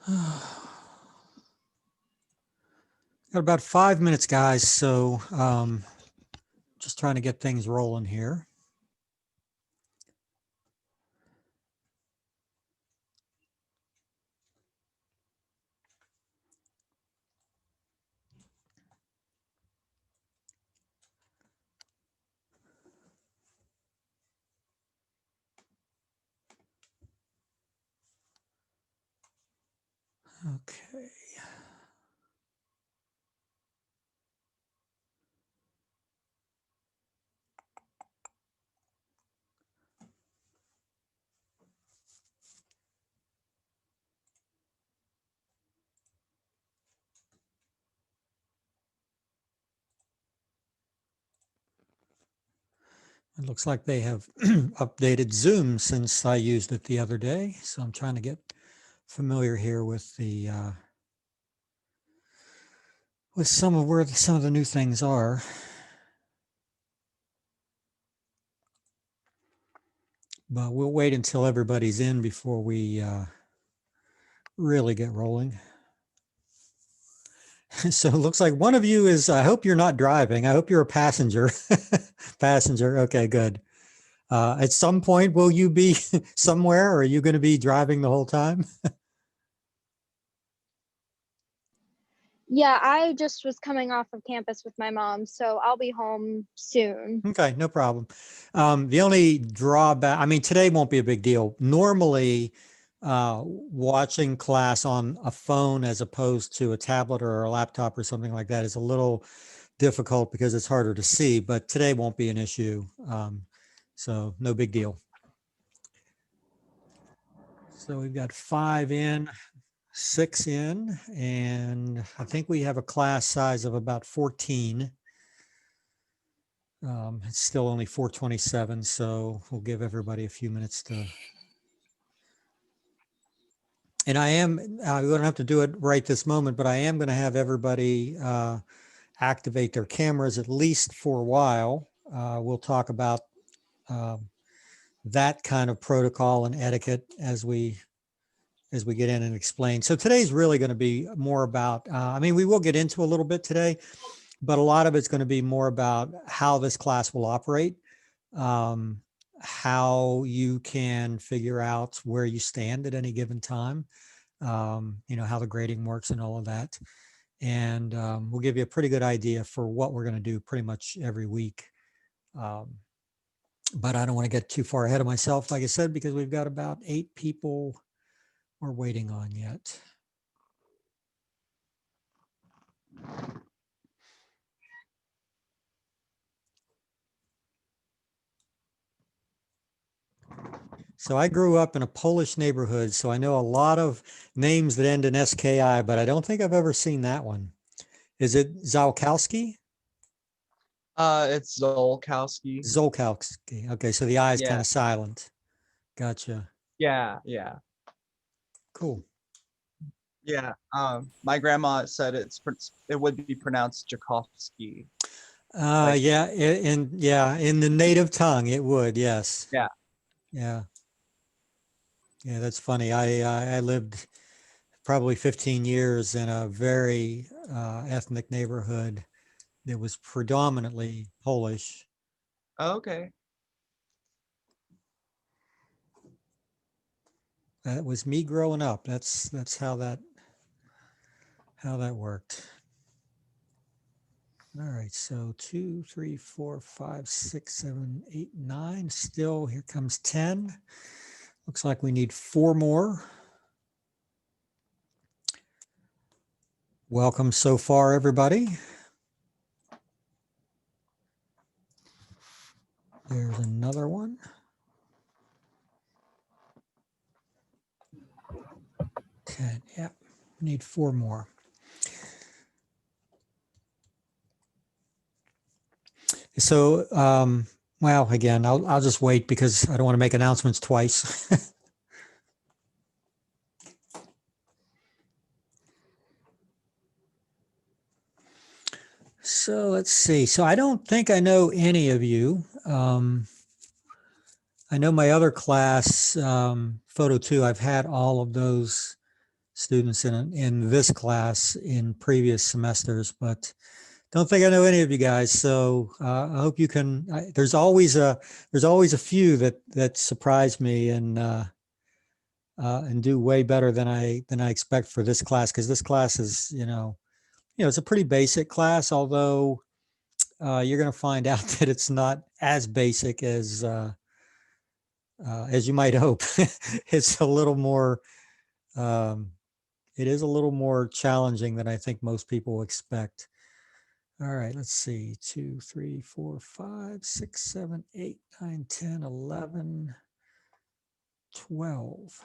Got about 5 minutes, guys. So just trying to get things rolling here. Okay. It looks like they have updated Zoom since I used it the other day. So I'm trying to get familiar here with the with some of where some of the new things are. But we'll wait until everybody's in before we really get rolling. So it looks like one of you is, I hope you're not driving. I hope you're a passenger. Passenger. Okay, good. At some point, will you be somewhere, or are you going to be driving the whole time? Yeah, I just was coming off of campus with my mom, so I'll be home soon. Okay, no problem. The only drawback, I mean, today won't be a big deal. Normally, watching class on a phone as opposed to a tablet or a laptop or something like that is a little difficult because it's harder to see, but today won't be an issue. So no big deal. So we've got 5 in, 6 in, and I think we have a class size of about 14. It's still only 4:27, so we'll give everybody a few minutes to. And we don't have to do it right this moment, but I am going to have everybody activate their cameras at least for a while. We'll talk about that kind of protocol and etiquette as we get in and explain. So today's really going to be more about, I mean, we will get into a little bit today, but a lot of it's going to be more about how this class will operate, how you can figure out where you stand at any given time, how the grading works and all of that. And we'll give you a pretty good idea for what we're going to do pretty much every week. But I don't want to get too far ahead of myself, like I said, because we've got about 8 people we're waiting on yet. So I grew up in a Polish neighborhood, so I know a lot of names that end in SKI, but I don't think I've ever seen that one. Is it Zalkowski? It's Zolkowski. Zolkowski. Okay, so the I is kind Yeah. of silent. Gotcha. Yeah. Cool. Yeah. My grandma said it would be pronounced Jakovsky. Yeah, in the native tongue, it would, yes. Yeah. Yeah, that's funny. I lived probably 15 years in a very ethnic neighborhood that was predominantly Polish. Okay. That was me growing up. That's how that worked. All right, so 2, 3, 4, 5, 6, 7, 8, 9. Still, here comes 10. Looks like we need 4 more. Welcome so far, everybody. There's another one. 10, yeah, we need 4 more. So, well, again, I'll just wait because I don't want to make announcements twice. So let's see. So I don't think I know any of you. I know my other class, Photo 2, I've had all of those students in this class in previous semesters, but don't think I know any of you guys. So I hope you can. There's always a few that surprise me and do way better than I expect for this class, because this class is it's a pretty basic class, although you're going to find out that it's not as basic as you might hope. It's a little more. It is a little more challenging than I think most people expect. All right, let's see. 2, 3, 4, 5, 6, 7, 8, 9, 10, 11, 12.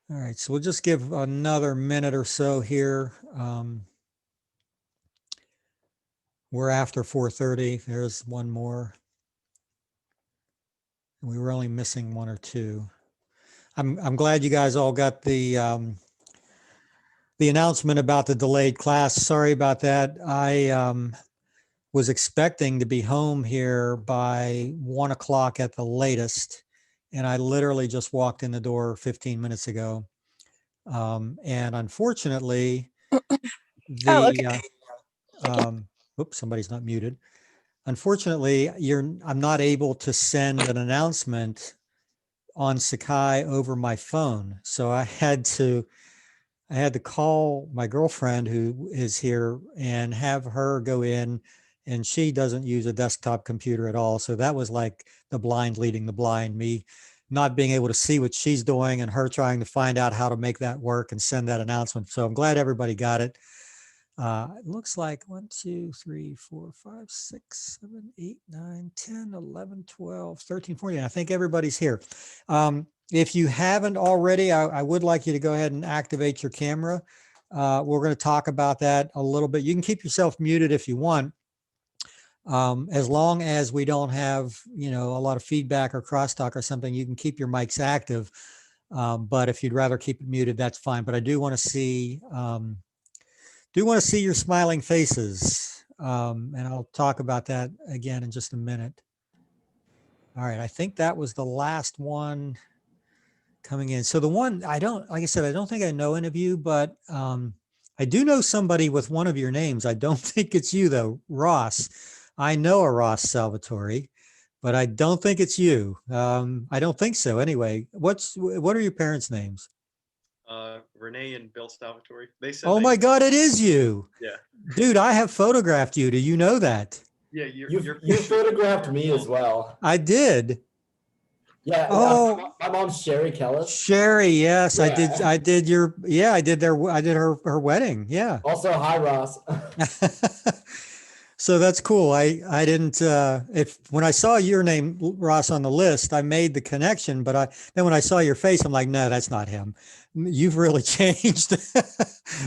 All right, so we'll just give another minute or so here. We're after 4:30. There's one more. We were only missing one or two. I'm glad you guys all got the announcement about the delayed class. Sorry about that. I was expecting to be home here by 1 o'clock at the latest, and I literally just walked in the door 15 minutes ago. And unfortunately, oops, somebody's not muted. Unfortunately, I'm not able to send an announcement on Sakai over my phone. So I had to call my girlfriend who is here and have her go in, and she doesn't use a desktop computer at all. So that was like the blind leading the blind, me not being able to see what she's doing and her trying to find out how to make that work and send that announcement. So I'm glad everybody got it. It looks like 1, 2, 3, 4, 5, 6, 7, 8, 9, 10, 11, 12, 13, 14. I think everybody's here. If you haven't already, I would like you to go ahead and activate your camera. We're going to talk about that a little bit. You can keep yourself muted if you want, as long as we don't have, a lot of feedback or crosstalk or something. You can keep your mics active, but if you'd rather keep it muted, that's fine. But I do want to see your smiling faces, and I'll talk about that again in just a minute. All right, I think that was the last one coming in. So the one like I said, I don't think I know any of you, but I do know somebody with one of your names. I don't think it's you though, Ross. I know a Ross Salvatore, but I don't think it's you. I don't think so. Anyway, what are your parents' names? Renee and Bill Salvatore. They said. Oh my God, it is you. Yeah. Dude, I have photographed you. Do you know that? Yeah, you photographed me as well. I did. Yeah. Oh, my mom's Sherry Kellis. Sherry, yes, Yeah. I did her wedding. Yeah. Also, hi Ross. So that's cool. I didn't when I saw your name, Ross, on the list, I made the connection, but then when I saw your face, I'm like, no, that's not him. You've really changed.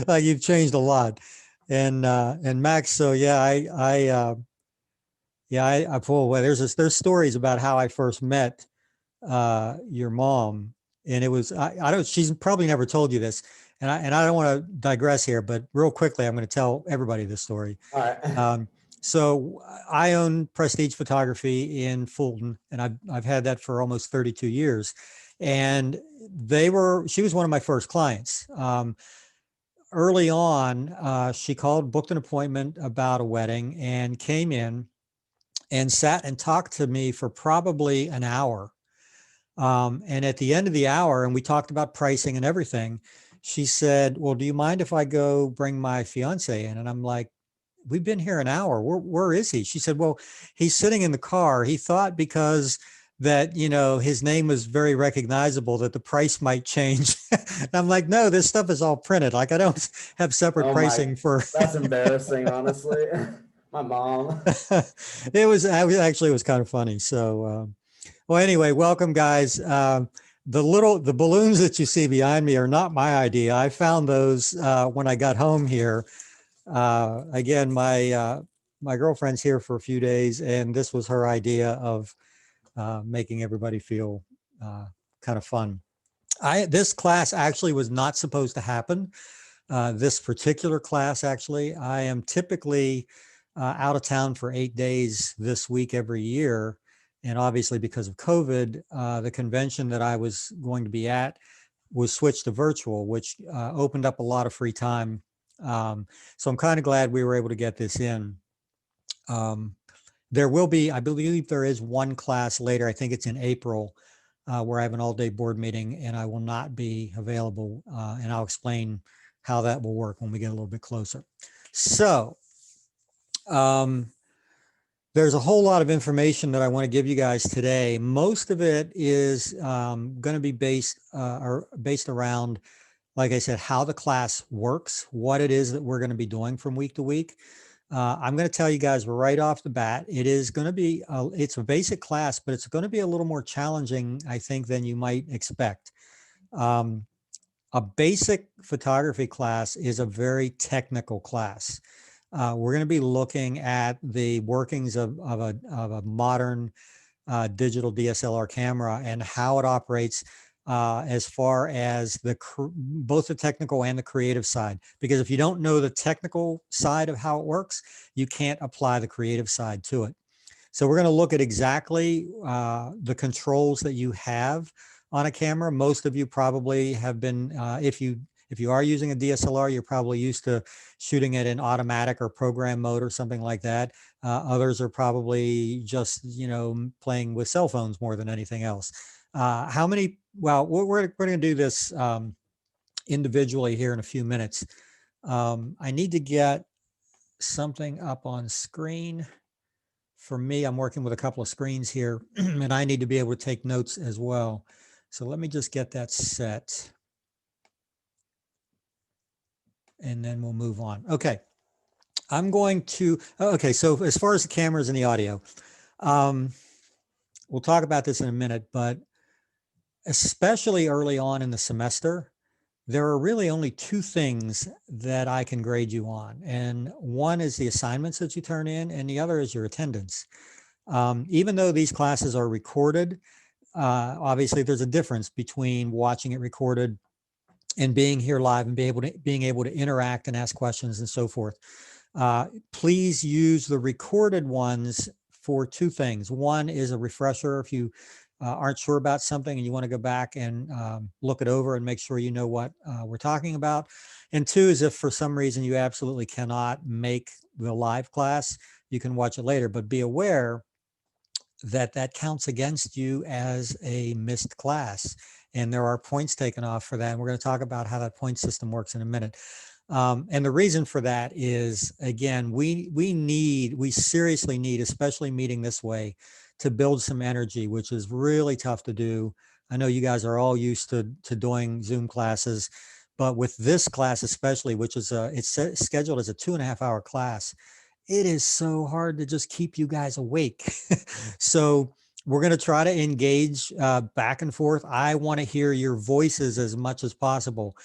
Like you've changed a lot. And Max, so yeah, I pull away. There's stories about how I first met your mom, and it was she's probably never told you this, and I don't want to digress here, but real quickly I'm going to tell everybody this story. All right. So I own Prestige Photography in Fulton, and I've had that for almost 32 years, and she was one of my first clients. Early on, she called, booked an appointment about a wedding, and came in and sat and talked to me for probably an hour. And at the end of the hour, and we talked about pricing and everything, she said, well, do you mind if I go bring my fiance in? And I'm like, we've been here an hour. Where is he? She said, well, he's sitting in the car. He thought because that, his name was very recognizable that the price might change. And I'm like, no, this stuff is all printed. Like I don't have separate pricing for. That's embarrassing, honestly. My mom. It was kind of funny. So, well, anyway, welcome guys. The balloons that you see behind me are not my idea. I found those when I got home here. Again, my girlfriend's here for a few days, and this was her idea of making everybody feel kind of fun. This class actually was not supposed to happen. This particular class, actually, I am typically out of town for 8 days this week every year. And obviously because of COVID, the convention that I was going to be at was switched to virtual, which opened up a lot of free time. So I'm kind of glad we were able to get this in. There will be, I believe there is one class later, I think it's in April, where I have an all-day board meeting and I will not be available. And I'll explain how that will work when we get a little bit closer. So there's a whole lot of information that I want to give you guys today. Most of it is going to be based around, like I said, how the class works, what it is that we're going to be doing from week to week. I'm going to tell you guys right off the bat, it is going to be, it's a basic class, but it's going to be a little more challenging, I think, than you might expect. A basic photography class is a very technical class. We're going to be looking at the workings of a modern digital DSLR camera and how it operates as far as both the technical and the creative side. Because if you don't know the technical side of how it works, you can't apply the creative side to it. So we're going to look at exactly the controls that you have on a camera. Most of you probably have been, if you are using a DSLR, you're probably used to shooting it in automatic or program mode or something like that. Others are probably just, playing with cell phones more than anything else. Well, we're going to do this individually here in a few minutes. I need to get something up on screen. For me, I'm working with a couple of screens here and I need to be able to take notes as well. So let me just get that set. And then we'll move on. Okay. I'm going to, okay. So as far as the cameras and the audio, we'll talk about this in a minute, but especially early on in the semester, there are really only two things that I can grade you on. And one is the assignments that you turn in, and the other is your attendance. Even though these classes are recorded, obviously there's a difference between watching it recorded and being here live and being able to interact and ask questions and so forth. Please use the recorded ones for two things. One is a refresher if you aren't sure about something and you want to go back and look it over and make sure you know what we're talking about. And two is if for some reason you absolutely cannot make the live class, you can watch it later, but be aware that that counts against you as a missed class. And there are points taken off for that. And we're going to talk about how that point system works in a minute. And the reason for that is, again, we seriously need, especially meeting this way, to build some energy, which is really tough to do. I know you guys are all used to doing Zoom classes, but with this class especially, which is it's scheduled as a 2.5-hour class, it is so hard to just keep you guys awake. So we're going to try to engage back and forth. I want to hear your voices as much as possible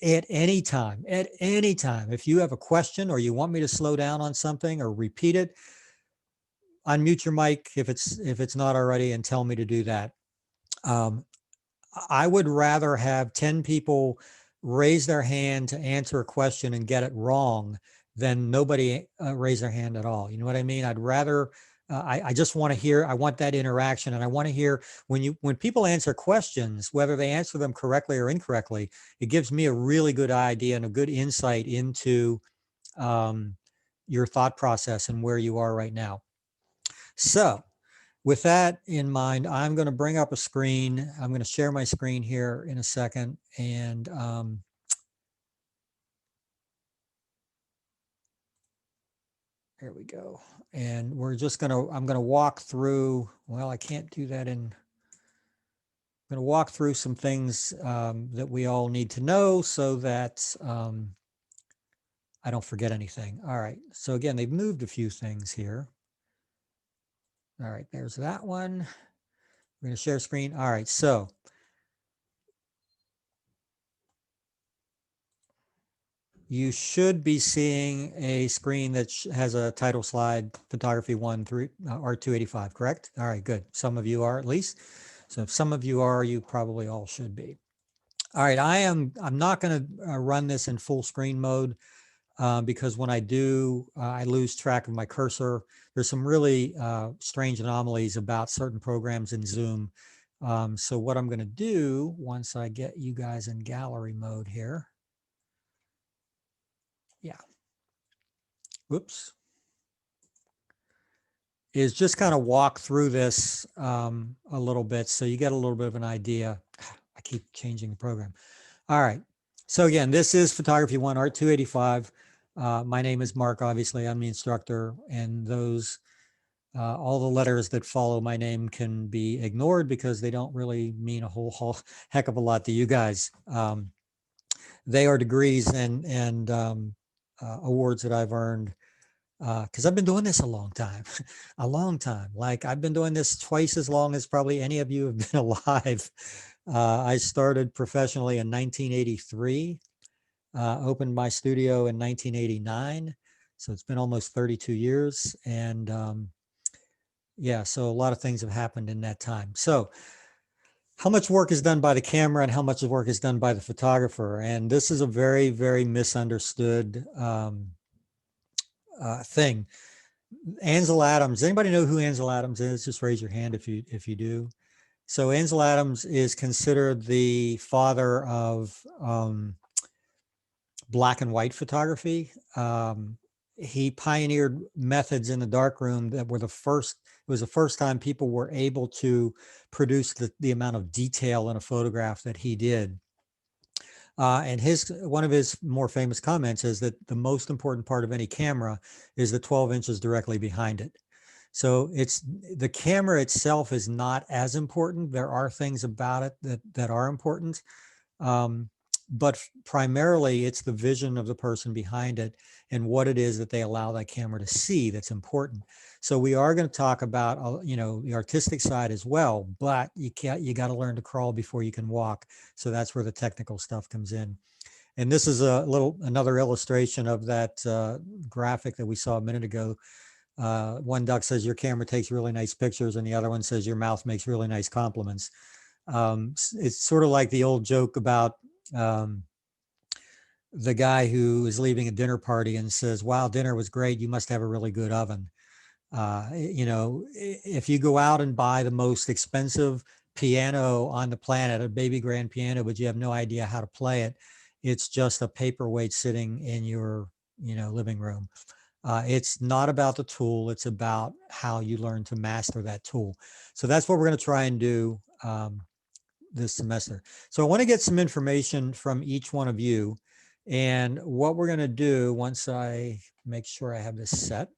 at any time. If you have a question or you want me to slow down on something or repeat it, unmute your mic if it's not already and tell me to do that. I would rather have 10 people raise their hand to answer a question and get it wrong than nobody raise their hand at all. You know what I mean? I'd rather, I just want to hear, I want that interaction. And I want to hear when people answer questions, whether they answer them correctly or incorrectly, it gives me a really good idea and a good insight into your thought process and where you are right now. So with that in mind, I'm going to bring up a screen. I'm going to share my screen here in a second. And here we go. And we're just going to, I'm going to walk through, well, I can't do that I'm going to walk through some things that we all need to know so that I don't forget anything. All right. So again, they've moved a few things here. All right, there's that one. We're going to share screen. All right, so you should be seeing a screen that has a title slide, photography 1 through R285, correct? All right, good. Some of you are at least. So if some of you are, you probably all should be. All right, I'm not going to run this in full screen mode. because when I do, I lose track of my cursor. There's some really strange anomalies about certain programs in Zoom. So what I'm going to do once I get you guys in gallery mode here. Yeah. Whoops. Is just kind of walk through this a little bit so you get a little bit of an idea. I keep changing the program. All right. So again, this is Photography 1 Art 285. My name is Mark, obviously. I'm the instructor, and those all the letters that follow my name can be ignored because they don't really mean a whole heck of a lot to you guys. They are degrees and awards that I've earned because I've been doing this a long time, a long time. Like I've been doing this twice as long as probably any of you have been alive. I started professionally in 1983, opened my studio in 1989. So it's been almost 32 years. And yeah, so a lot of things have happened in that time. So how much work is done by the camera and how much work is done by the photographer? And this is a very, very misunderstood thing. Ansel Adams. Anybody know who Ansel Adams is? Just raise your hand if you do. So Ansel Adams is considered the father of black and white photography. He pioneered methods in the darkroom that were the first. It was the first time people were able to produce the amount of detail in a photograph that he did. And one of his more famous comments is that the most important part of any camera is the 12 inches directly behind it. So it's the camera itself is not as important. There are things about it that are important. But primarily it's the vision of the person behind it and what it is that they allow that camera to see that's important. So we are going to talk about, the artistic side as well, but you got to learn to crawl before you can walk. So that's where the technical stuff comes in. And this is another illustration of that graphic that we saw a minute ago. One duck says your camera takes really nice pictures and the other one says your mouth makes really nice compliments. It's sort of like the old joke about the guy who is leaving a dinner party and says, wow, dinner was great. You must have a really good oven. If you go out and buy the most expensive piano on the planet, a baby grand piano, but you have no idea how to play it, it's just a paperweight sitting in your, living room. It's not about the tool. It's about how you learn to master that tool. So that's what we're going to try and do this semester. So I want to get some information from each one of you. And what we're going to do once I make sure I have this set,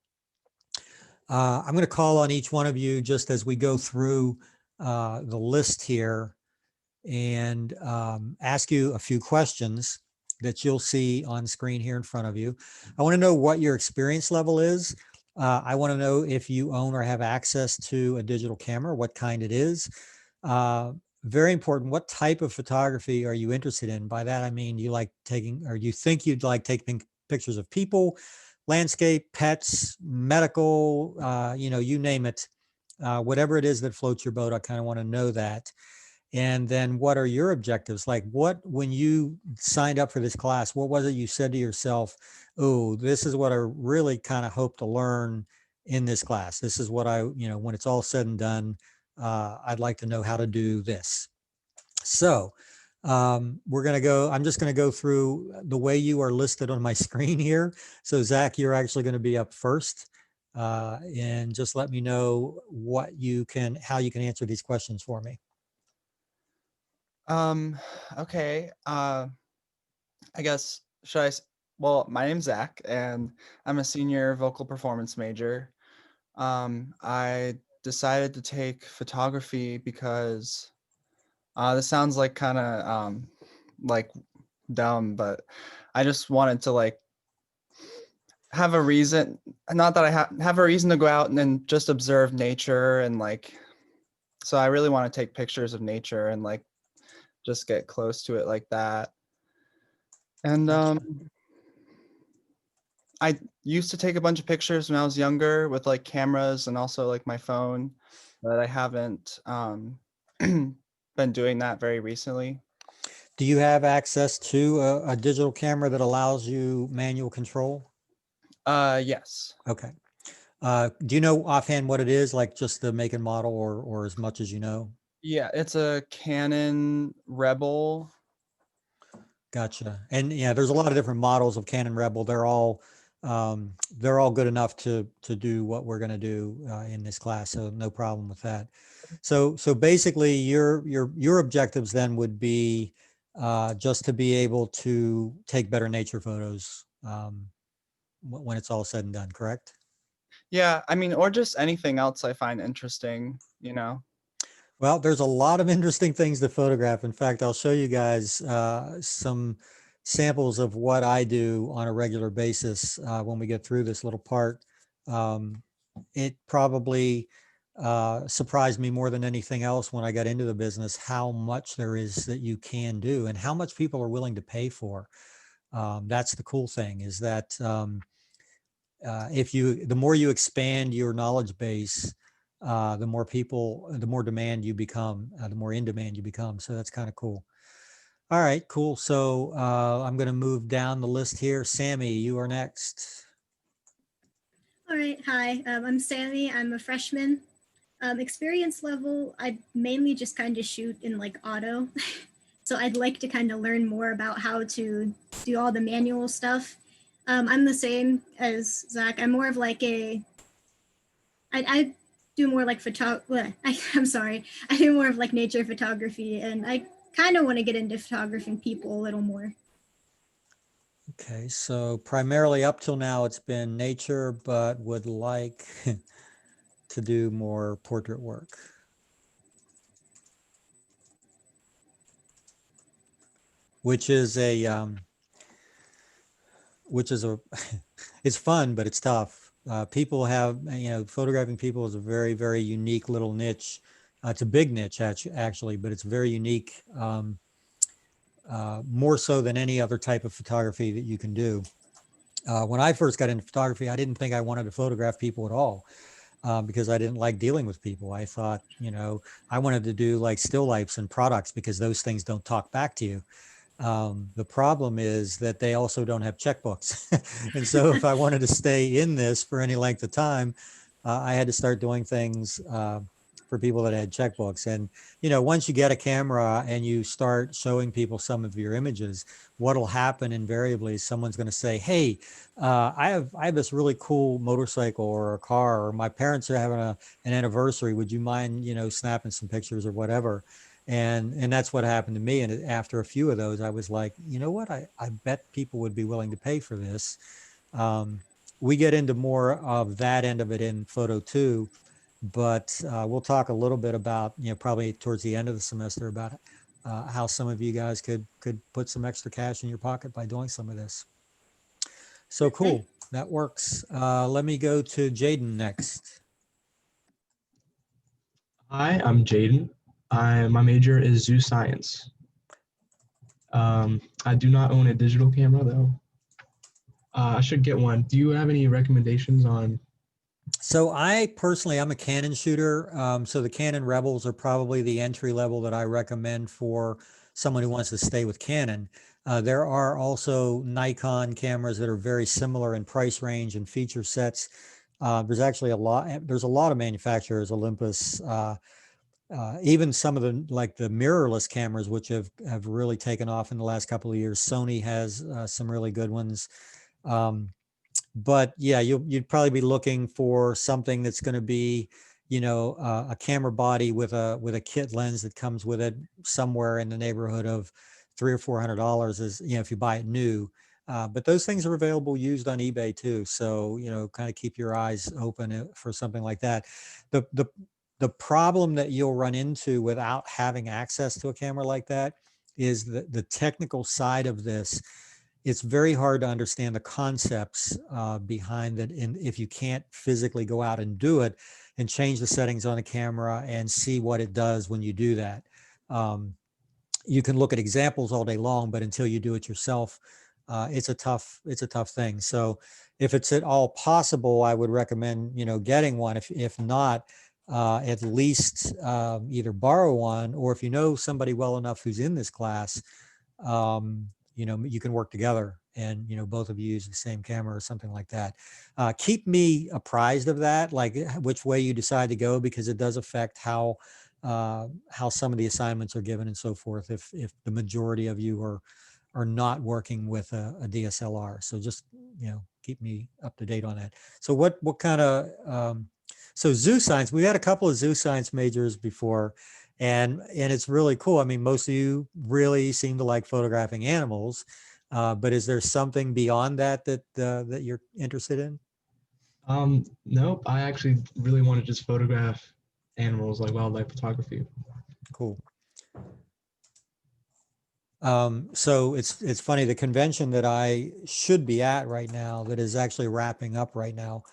I'm going to call on each one of you just as we go through the list here and ask you a few questions that you'll see on screen here in front of you. I want to know what your experience level is. I want to know if you own or have access to a digital camera, what kind it is. Very important, what type of photography are you interested in? By that, I mean, you like taking, or you think you'd like taking pictures of people, landscape, pets, medical, you name it. Whatever it is that floats your boat, I kind of want to know that. And then what are your objectives? Like when you signed up for this class, what was it you said to yourself, oh, this is what I really kind of hope to learn in this class. This is what when it's all said and done, I'd like to know how to do this. So I'm just going to go through the way you are listed on my screen here. So Zach, you're actually going to be up first. And just let me know how you can answer these questions for me. Okay. I guess, well, my name's Zach and I'm a senior vocal performance major. I decided to take photography because this sounds like kind of like dumb, but I just wanted to have a reason, not that I have a reason to go out and then just observe nature and so I really want to take pictures of nature and just get close to it like that. And I used to take a bunch of pictures when I was younger with cameras and also my phone, but I haven't been doing that very recently. Do you have access to a digital camera that allows you manual control? Yes. Okay. Do you know offhand what it is, like just the make and model or as much as you know? Yeah, it's a Canon Rebel. Gotcha. And yeah, there's a lot of different models of Canon Rebel. They're all good enough to do what we're going to do in this class. So no problem with that. So basically your objectives then would be just to be able to take better nature photos when it's all said and done, correct? Yeah, I mean, or just anything else I find interesting, you know? Well, there's a lot of interesting things to photograph. In fact, I'll show you guys some samples of what I do on a regular basis when we get through this little part. Um, it probably surprised me more than anything else when I got into the business, how much there is that you can do and how much people are willing to pay for. That's the cool thing, is that the more you expand your knowledge base, the more people, the more demand you become, the more in demand you become. So that's kind of cool. All right, cool. So I'm going to move down the list here. Sammy, you are next. All right, hi, I'm Sammy. I'm a freshman. Experience level, I mainly just kind of shoot in like auto. So I'd like to kind of learn more about how to do all the manual stuff. I'm the same as Zach. I'm more of like I do more like I'm sorry. I do more of like nature photography, and I kind of want to get into photographing people a little more. Okay, so primarily up till now it's been nature, but would like to do more portrait work. Which is it's fun, but it's tough. People have, photographing people is a very, very unique little niche. It's a big niche actually, but it's very unique, more so than any other type of photography that you can do. When I first got into photography, I didn't think I wanted to photograph people at all. Because I didn't like dealing with people. I thought, I wanted to do like still lifes and products because those things don't talk back to you. The problem is that they also don't have checkbooks. And so if I wanted to stay in this for any length of time, I had to start doing things for people that had checkbooks. And, once you get a camera and you start showing people some of your images, what'll happen invariably is someone's going to say, hey, I have this really cool motorcycle or a car, or my parents are having an anniversary. Would you mind, snapping some pictures or whatever? And that's what happened to me. And after a few of those, I was like, you know what? I bet people would be willing to pay for this. We get into more of that end of it in photo 2, but we'll talk a little bit about, probably towards the end of the semester about how some of you guys could put some extra cash in your pocket by doing some of this. So cool. That works. Let me go to Jaden next. Hi, I'm Jaden. My major is zoo science. I do not own a digital camera though. I should get one. Do you have any recommendations on? So I'm a Canon shooter. So the Canon Rebels are probably the entry level that I recommend for someone who wants to stay with Canon. There are also Nikon cameras that are very similar in price range and feature sets. There's a lot of manufacturers, Olympus, even some of the mirrorless cameras, which have really taken off in the last couple of years. Sony has some really good ones. But yeah, you'd probably be looking for something that's going to be, a camera body with a kit lens that comes with it, somewhere in the neighborhood of $300 or $400 is, if you buy it new. But those things are available used on eBay too. So, kind of keep your eyes open for something like that. The problem that you'll run into without having access to a camera like that is the technical side of this. It's very hard to understand the concepts behind it. And if you can't physically go out and do it and change the settings on the camera and see what it does when you do that. You can look at examples all day long, but until you do it yourself, it's a tough thing. So if it's at all possible, I would recommend, getting one. If not, at least either borrow one, or if you know somebody well enough who's in this class, you know, you can work together and, you know, both of you use the same camera or something like that. Keep me apprised of that, like which way you decide to go, because it does affect how some of the assignments are given and so forth. If the majority of you are not working with a DSLR. So just, you know, keep me up to date on that. So what kind of, so zoo science, we had a couple of zoo science majors before, and it's really cool. I mean, most of you really seem to like photographing animals, but is there something beyond that that you're interested in? Nope. I actually really want to just photograph animals, like wildlife photography. Cool. So it's funny, the convention that I should be at right now, that is actually wrapping up right now.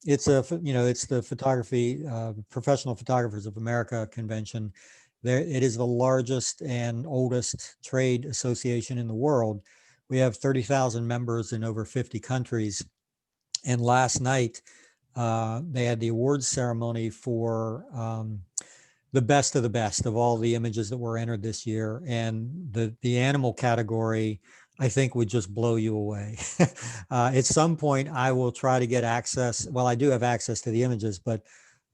It's the photography, Professional Photographers of America convention. There, it is the largest and oldest trade association in the world. We have 30,000 members in over 50 countries. And last night, they had the awards ceremony for the best of all the images that were entered this year. And the animal category, I think, would just blow you away. At some point, I will try to get access. Well, I do have access to the images, but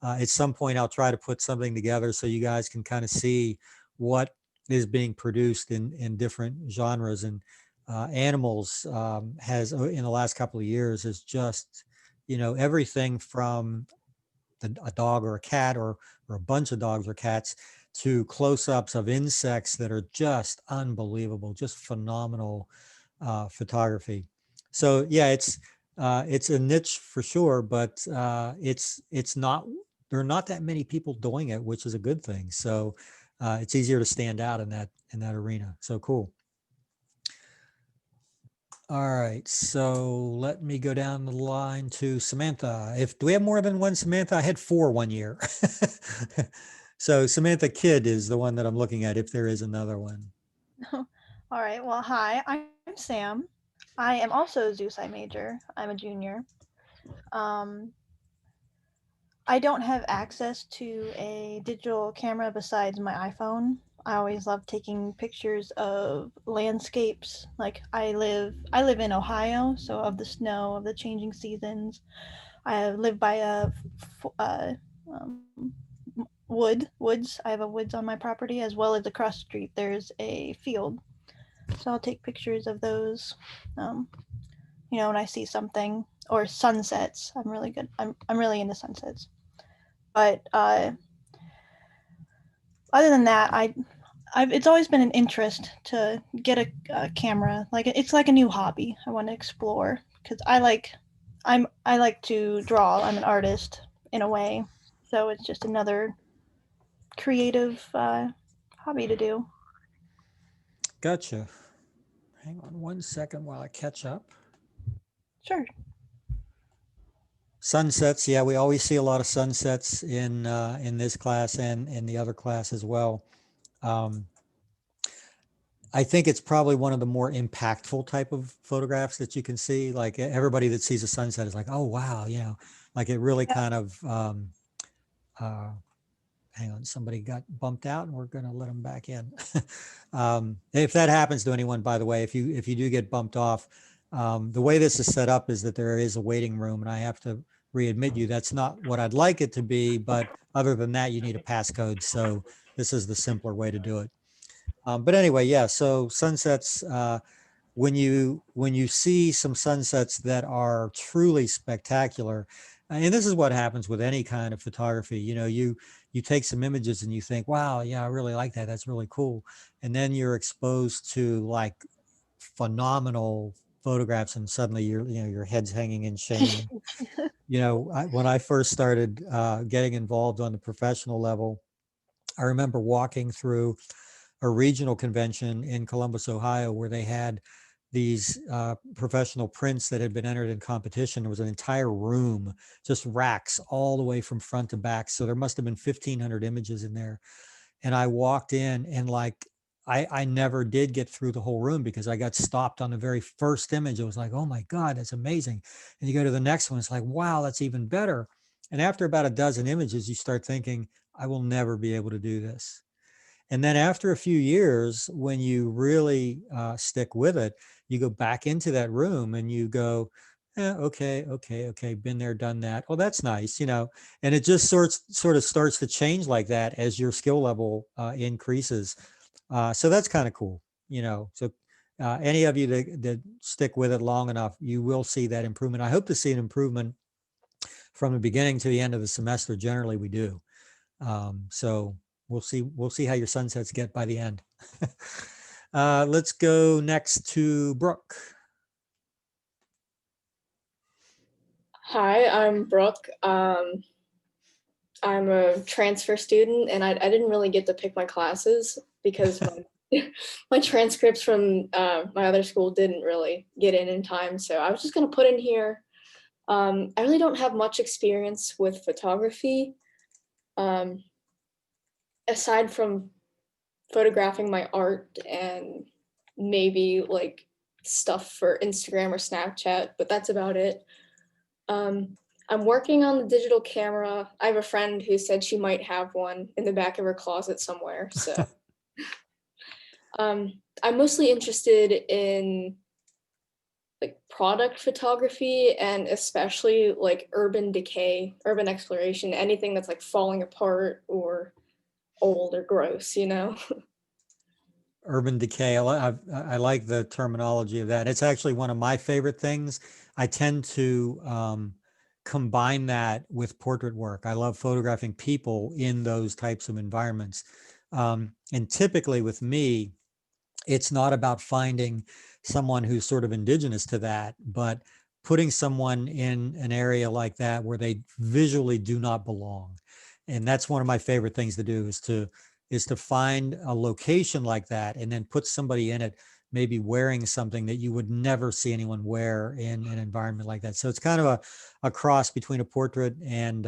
at some point, I'll try to put something together so you guys can kind of see what is being produced in different genres. And animals has, in the last couple of years, is just, you know, everything from a dog or a cat or a bunch of dogs or cats to close-ups of insects that are just unbelievable, just phenomenal photography. So yeah, it's a niche for sure, but it's not, there are not that many people doing it, which is a good thing. So it's easier to stand out in that arena. So cool. All right, so let me go down the line to Samantha. Do we have more than one Samantha? I had 4 one year. So Samantha Kidd is the one that I'm looking at, if there is another one. All right. Well, hi, I'm Sam. I am also a zoo sci major. I'm a junior. I don't have access to a digital camera besides my iPhone. I always love taking pictures of landscapes. Like I live in Ohio, so of the snow, of the changing seasons. I live by woods. I have a woods on my property, as well as across the street there's a field. So I'll take pictures of those. You know, when I see something, or sunsets. I'm really good. I'm really into sunsets. But other than that, it's always been an interest to get a camera. Like it's like a new hobby I want to explore, because I like to draw. I'm an artist in a way, so it's just another creative hobby to do. Gotcha. Hang on one second while I catch up. Sure. Sunsets, yeah, we always see a lot of sunsets in this class and in the other class as well. I think it's probably one of the more impactful type of photographs that you can see. Like everybody that sees a sunset is like, oh wow, you know, like it really kind of. Hang on, somebody got bumped out, and we're going to let them back in. If that happens to anyone, by the way, if you do get bumped off, the way this is set up is that there is a waiting room, and I have to readmit you. That's not what I'd like it to be, but other than that, you need a passcode. So this is the simpler way to do it. But anyway, yeah. So sunsets, when you see some sunsets that are truly spectacular, and this is what happens with any kind of photography. You know, you take some images and you think, wow, yeah, I really like that. That's really cool. And then you're exposed to like phenomenal photographs, and suddenly your head's hanging in shame. You know, when I first started getting involved on the professional level, I remember walking through a regional convention in Columbus, Ohio, where they had these professional prints that had been entered in competition. There was an entire room, just racks all the way from front to back. So there must have been 1,500 images in there. And I walked in, and like, I never did get through the whole room because I got stopped on the very first image. It was like, oh my God, that's amazing. And you go to the next one, it's like, wow, that's even better. And after about a dozen images, you start thinking, I will never be able to do this. And then after a few years, when you really stick with it, you go back into that room and you go, okay, been there, done that. Oh, that's nice, and it just sort of starts to change like that as your skill level increases. So that's kind of cool, So any of you that stick with it long enough, you will see that improvement. I hope to see an improvement from the beginning to the end of the semester. Generally, we do. So we'll see how your sunsets get by the end. Let's go next to Brooke. Hi, I'm Brooke. I'm a transfer student, and I didn't really get to pick my classes because my transcripts from my other school didn't really get in time. So I was just going to put in here. I really don't have much experience with photography, aside from photographing my art and maybe like stuff for Instagram or Snapchat, but that's about it. I'm working on the digital camera. I have a friend who said she might have one in the back of her closet somewhere. So I'm mostly interested in like product photography and especially like urban decay, urban exploration, anything that's like falling apart or old or gross, Urban decay. I like the terminology of that. It's actually one of my favorite things. I tend to combine that with portrait work. I love photographing people in those types of environments. And typically with me, it's not about finding someone who's sort of indigenous to that, but putting someone in an area like that where they visually do not belong. And that's one of my favorite things to do is to find a location like that and then put somebody in it, maybe wearing something that you would never see anyone wear in an environment like that. So it's kind of a cross between a portrait and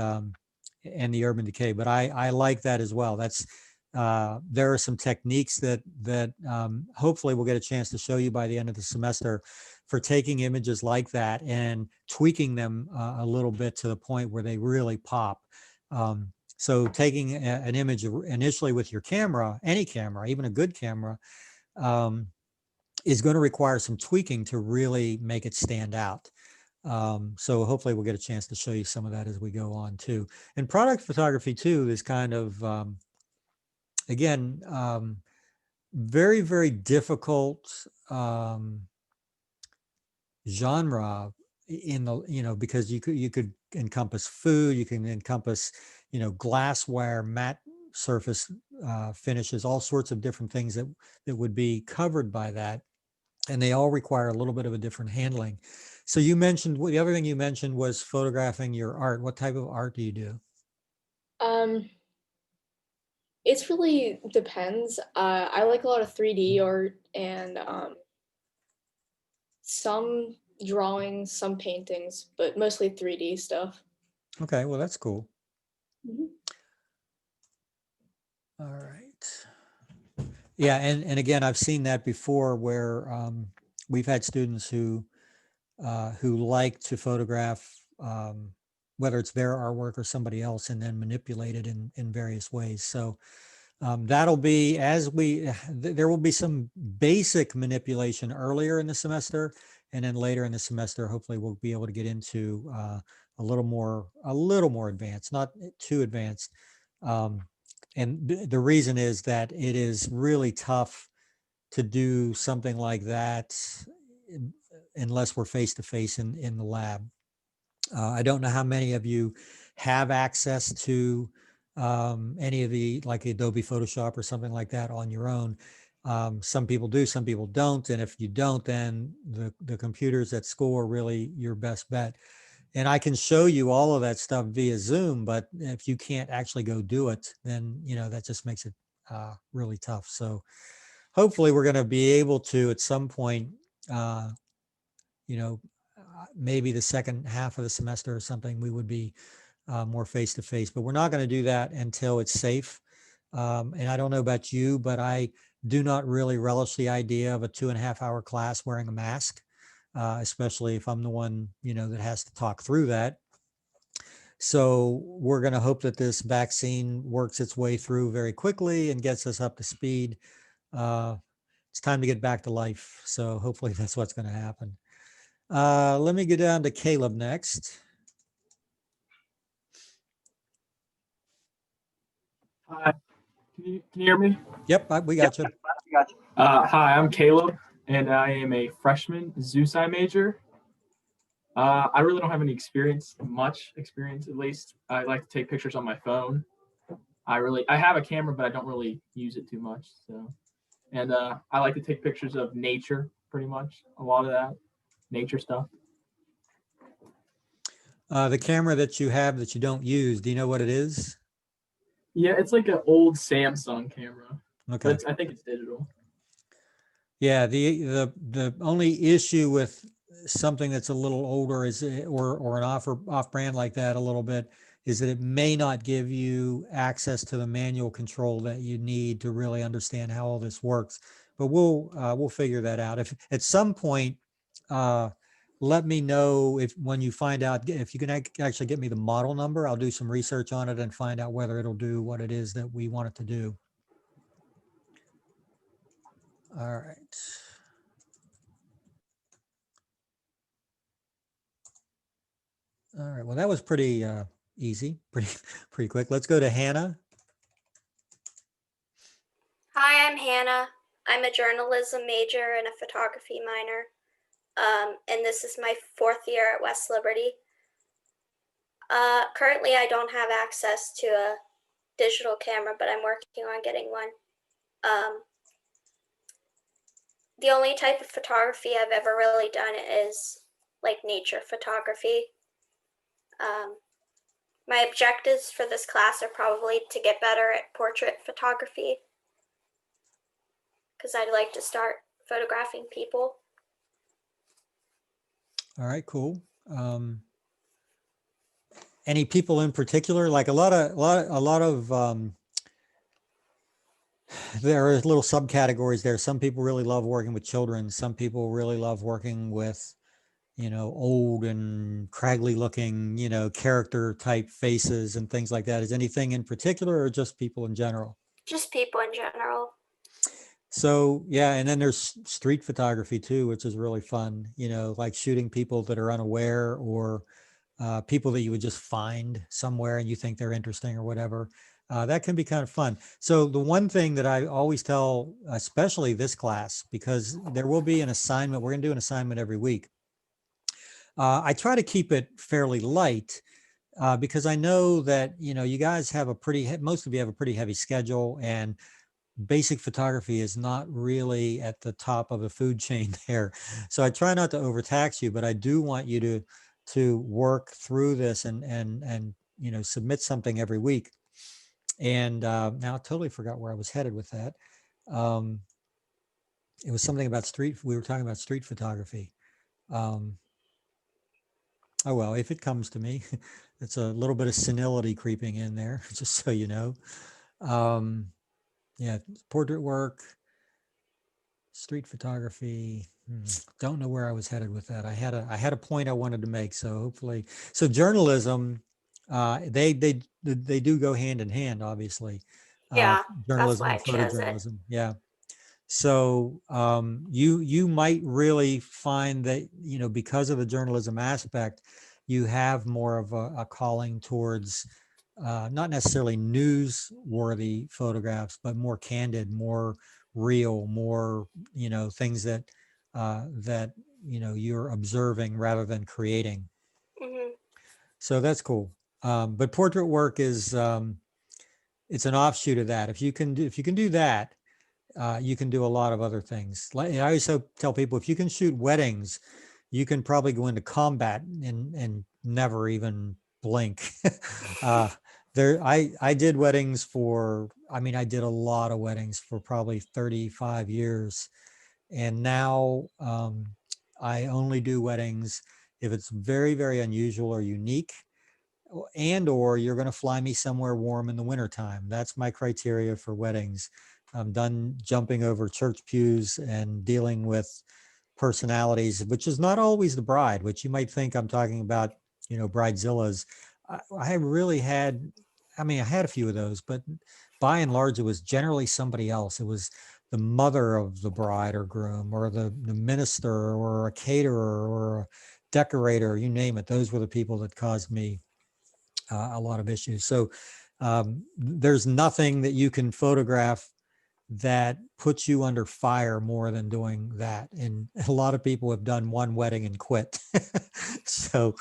the urban decay, but I like that as well. There are some techniques that hopefully we'll get a chance to show you by the end of the semester for taking images like that and tweaking them a little bit to the point where they really pop. So taking an image initially with your camera, any camera, even a good camera, is going to require some tweaking to really make it stand out. So hopefully we'll get a chance to show you some of that as we go on too. And product photography too is kind of, again, very, very difficult genre in the, because you could encompass food, you can encompass, glassware, matte surface finishes, all sorts of different things that would be covered by that. And they all require a little bit of a different handling. So you mentioned, the other thing you mentioned was photographing your art. What type of art do you do? It's really depends. I like a lot of 3D art and some drawings, some paintings, but mostly 3D stuff. Okay, well, that's cool. Mhm. All right. Yeah, and again, I've seen that before where we've had students who like to photograph, whether it's their artwork or somebody else, and then manipulate it in various ways. So that'll be there will be some basic manipulation earlier in the semester, and then later in the semester, hopefully we'll be able to get into a little more advanced, not too advanced. And the reason is that it is really tough to do something like that unless we're face to face in the lab. I don't know how many of you have access to any of the like Adobe Photoshop or something like that on your own. Some people do, some people don't. And if you don't, then the computers at school are really your best bet. And I can show you all of that stuff via Zoom, but if you can't actually go do it, then, that just makes it really tough. So hopefully we're going to be able to, at some point, maybe the second half of the semester or something, we would be more face to face, but we're not going to do that until it's safe. And I don't know about you, but I do not really relish the idea of a 2.5 hour class wearing a mask, especially if I'm the one, that has to talk through that. So we're going to hope that this vaccine works its way through very quickly and gets us up to speed. It's time to get back to life. So hopefully that's what's going to happen. Let me get down to Caleb next. Hi, can you hear me? Yep, we got you. Hi, I'm Caleb, and I am a freshman ZooSci major. I really don't have any much experience at least. I like to take pictures on my phone. I have a camera, but I don't really use it too much. So, and I like to take pictures of nature, pretty much, a lot of that nature stuff. The camera that you have that you don't use, do you know what it is? Yeah, it's like an old Samsung camera. Okay. But I think it's digital. Yeah, the only issue with something that's a little older is or an off brand like that a little bit is that it may not give you access to the manual control that you need to really understand how all this works. But we'll figure that out. If at some point, let me know when you find out if you can actually get me the model number. I'll do some research on it and find out whether it'll do what it is that we want it to do. All right. All right. Well, that was pretty easy, pretty quick. Let's go to Hannah. Hi, I'm Hannah. I'm a journalism major and a photography minor. And this is my 4th year at West Liberty. Currently, I don't have access to a digital camera, but I'm working on getting one. The only type of photography I've ever really done is like nature photography. My objectives for this class are probably to get better at portrait photography, because I'd like to start photographing people. All right, cool. Any people in particular? Like a lot of there are little subcategories there. Some people really love working with children. Some people really love working with, old and craggly looking, character type faces and things like that. Is anything in particular or just people in general? Just people in general. So yeah, and then there's street photography too, which is really fun, like shooting people that are unaware or people that you would just find somewhere and you think they're interesting or whatever. That can be kind of fun. So the one thing that I always tell, especially this class, because there will be an assignment, we're going to do an assignment every week. I try to keep it fairly light because I know that, you guys have most of you have a pretty heavy schedule, and basic photography is not really at the top of the food chain there. So I try not to overtax you, but I do want you to work through this and submit something every week. And now I totally forgot where I was headed with that. It was something about we were talking about street photography. Oh, well, if it comes to me, it's a little bit of senility creeping in there, just so you know. Yeah, portrait work, street photography. Don't know where I was headed with that. I had a point I wanted to make, so hopefully. So journalism, they do go hand in hand, obviously. Yeah, journalism and that's why I chose it. photojournalism. Yeah. So you might really find that, because of the journalism aspect, you have more of a calling towards not necessarily newsworthy photographs, but more candid, more real, more, things that you're observing rather than creating. Mm-hmm. So that's cool. But portrait work is it's an offshoot of that. If you can do that, you can do a lot of other things. Like I always tell people, if you can shoot weddings, you can probably go into combat and never even blink. I did weddings I did a lot of weddings for probably 35 years. And now I only do weddings if it's very, very unusual or unique, or you're going to fly me somewhere warm in the wintertime. That's my criteria for weddings. I'm done jumping over church pews and dealing with personalities, which is not always the bride, which you might think I'm talking about, bridezillas. I really had, I mean, I had a few of those, but by and large, it was generally somebody else. It was the mother of the bride or groom, or the minister, or a caterer, or a decorator, you name it. Those were the people that caused me a lot of issues. So there's nothing that you can photograph that puts you under fire more than doing that. And a lot of people have done one wedding and quit. So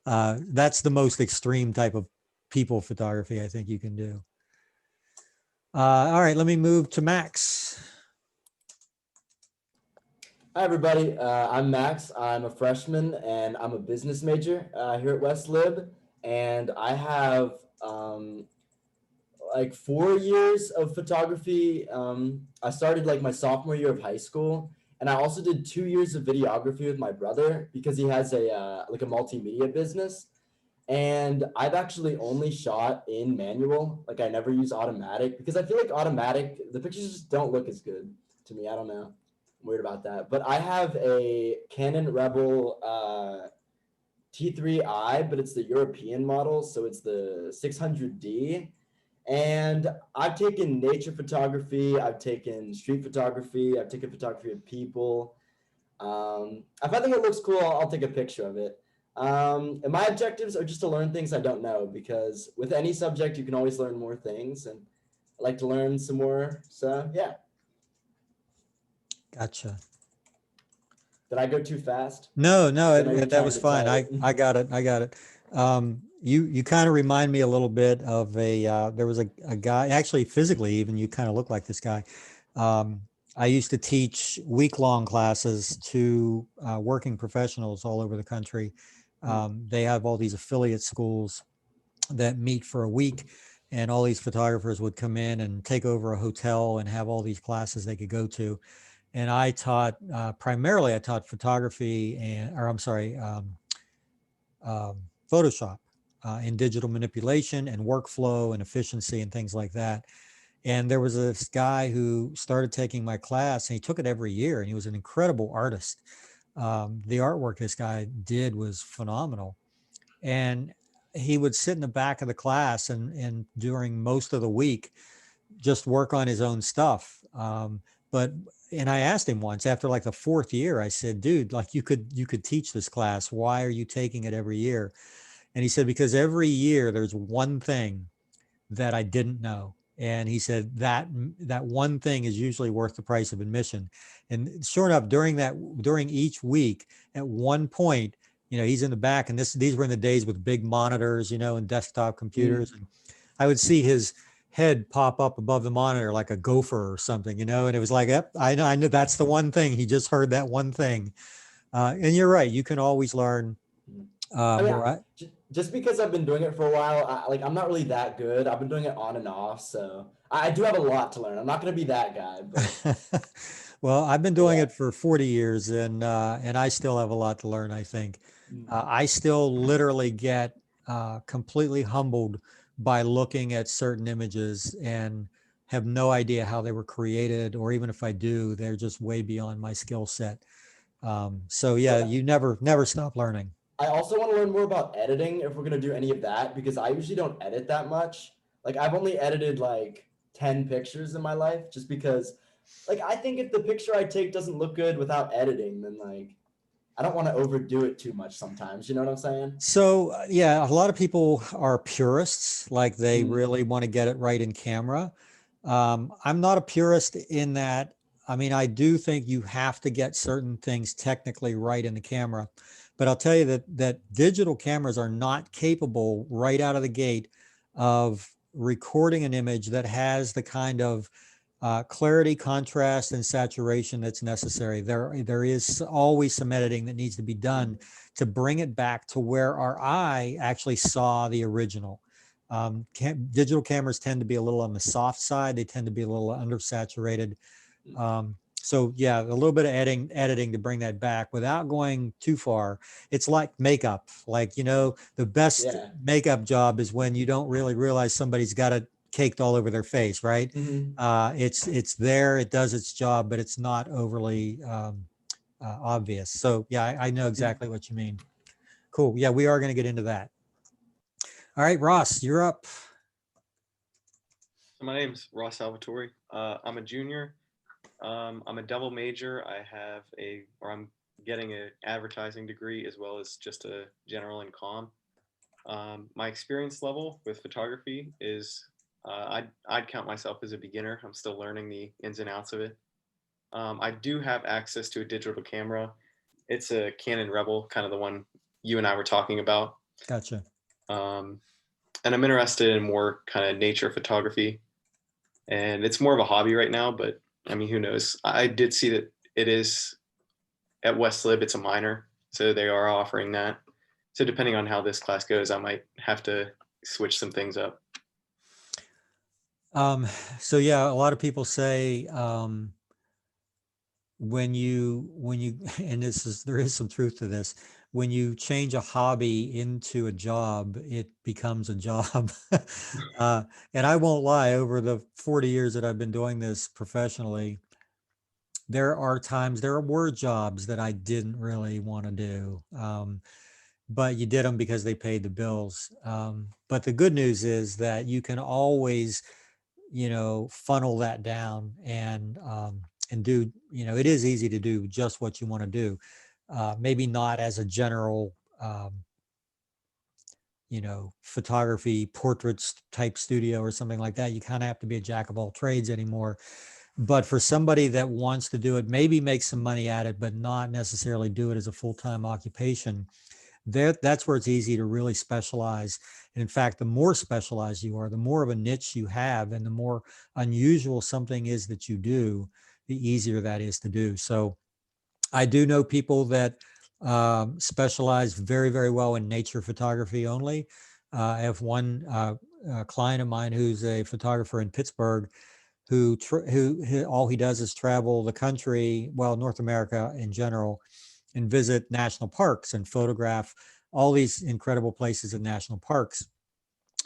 that's the most extreme type of people photography I think you can do. All right, let me move to Max. Hi, everybody. I'm Max. I'm a freshman and I'm a business major here at West Lib. And I have like 4 years of photography. I started like my sophomore year of high school. And I also did 2 years of videography with my brother because he has a like a multimedia business. And I've actually only shot in manual. Like I never use automatic because I feel like automatic, the pictures just don't look as good to me. I don't know. I'm weird about that. But I have a Canon Rebel T3i, but it's the European model. So it's the 600D. And I've taken nature photography. I've taken street photography. I've taken photography of people. If I think it looks cool, I'll take a picture of it. And my objectives are just to learn things I don't know, because with any subject, you can always learn more things. And I like to learn some more. So, yeah. Gotcha. Did I go too fast? No, no, I know you're that trying was to fine. tell I it. got it. I got it. You kind of remind me a little bit of there was a guy, actually physically even, you kind of look like this guy. I used to teach week-long classes to working professionals all over the country. They have all these affiliate schools that meet for a week, and all these photographers would come in and take over a hotel and have all these classes they could go to. And I taught primarily, I taught photography Photoshop and digital manipulation and workflow and efficiency and things like that. And there was this guy who started taking my class, and he took it every year, and he was an incredible artist. The artwork this guy did was phenomenal. And he would sit in the back of the class and during most of the week, just work on his own stuff. And I asked him once after like the 4th year, I said, dude, like you could teach this class. Why are you taking it every year? And he said, because every year there's one thing that I didn't know. And he said that one thing is usually worth the price of admission. And sure enough, during each week, at one point, he's in the back, and these were in the days with big monitors, and desktop computers. And I would see his head pop up above the monitor like a gopher or something, and it was like, yep, I know that's the one thing. He just heard that one thing. And you're right. You can always learn more. Just because I've been doing it for a while, I'm not really that good. I've been doing it on and off, so I do have a lot to learn. I'm not going to be that guy. But well, I've been doing it for 40 years, and I still have a lot to learn, I think. I still literally get completely humbled by looking at certain images and have no idea how they were created, or even if I do, they're just way beyond my skill set. So yeah, you never stop learning. I also want to learn more about editing if we're going to do any of that, because I usually don't edit that much. Like I've only edited like 10 pictures in my life, just because like I think if the picture I take doesn't look good without editing, then like I don't want to overdo it too much sometimes. You know what I'm saying? So yeah, a lot of people are purists, like they really want to get it right in camera. I'm not a purist in that. I mean, I do think you have to get certain things technically right in the camera. But I'll tell you that digital cameras are not capable right out of the gate of recording an image that has the kind of clarity, contrast, and saturation that's necessary. There is always some editing that needs to be done to bring it back to where our eye actually saw the original. Digital cameras tend to be a little on the soft side. They tend to be a little undersaturated. So yeah, a little bit of editing to bring that back without going too far. It's like makeup. Like, the best makeup job is when you don't really realize somebody's got it caked all over their face, right? It's there, it does its job, but it's not overly obvious. So yeah, I know exactly what you mean. Cool. Yeah, we are going to get into that. All right, Ross, you're up. So my name's Ross Salvatore. I'm a junior. I'm a double major. I'm getting an advertising degree as well as just a general and comm. My experience level with photography is I'd count myself as a beginner. I'm still learning the ins and outs of it. I do have access to a digital camera. It's a Canon Rebel, kind of the one you and I were talking about. Gotcha. And I'm interested in more kind of nature photography. And it's more of a hobby right now, but I mean, who knows? I did see that it is at West Lib, it's a minor, so they are offering that. So depending on how this class goes, I might have to switch some things up. So yeah, a lot of people say when you and there is some truth to this, when you change a hobby into a job, it becomes a job. And I won't lie, over the 40 years that I've been doing this professionally, there were jobs that I didn't really want to do. But you did them because they paid the bills. But the good news is that you can always, funnel that down and do, it is easy to do just what you want to do. Maybe not as a general, photography portraits type studio or something like that. You kind of have to be a jack of all trades anymore. But for somebody that wants to do it, maybe make some money at it, but not necessarily do it as a full-time occupation, that's where it's easy to really specialize. And in fact, the more specialized you are, the more of a niche you have, and the more unusual something is that you do, the easier that is to do. So I do know people that specialize very, very well in nature photography only. I have one client of mine who's a photographer in Pittsburgh who all he does is travel the country, well, North America in general, and visit national parks and photograph all these incredible places in national parks.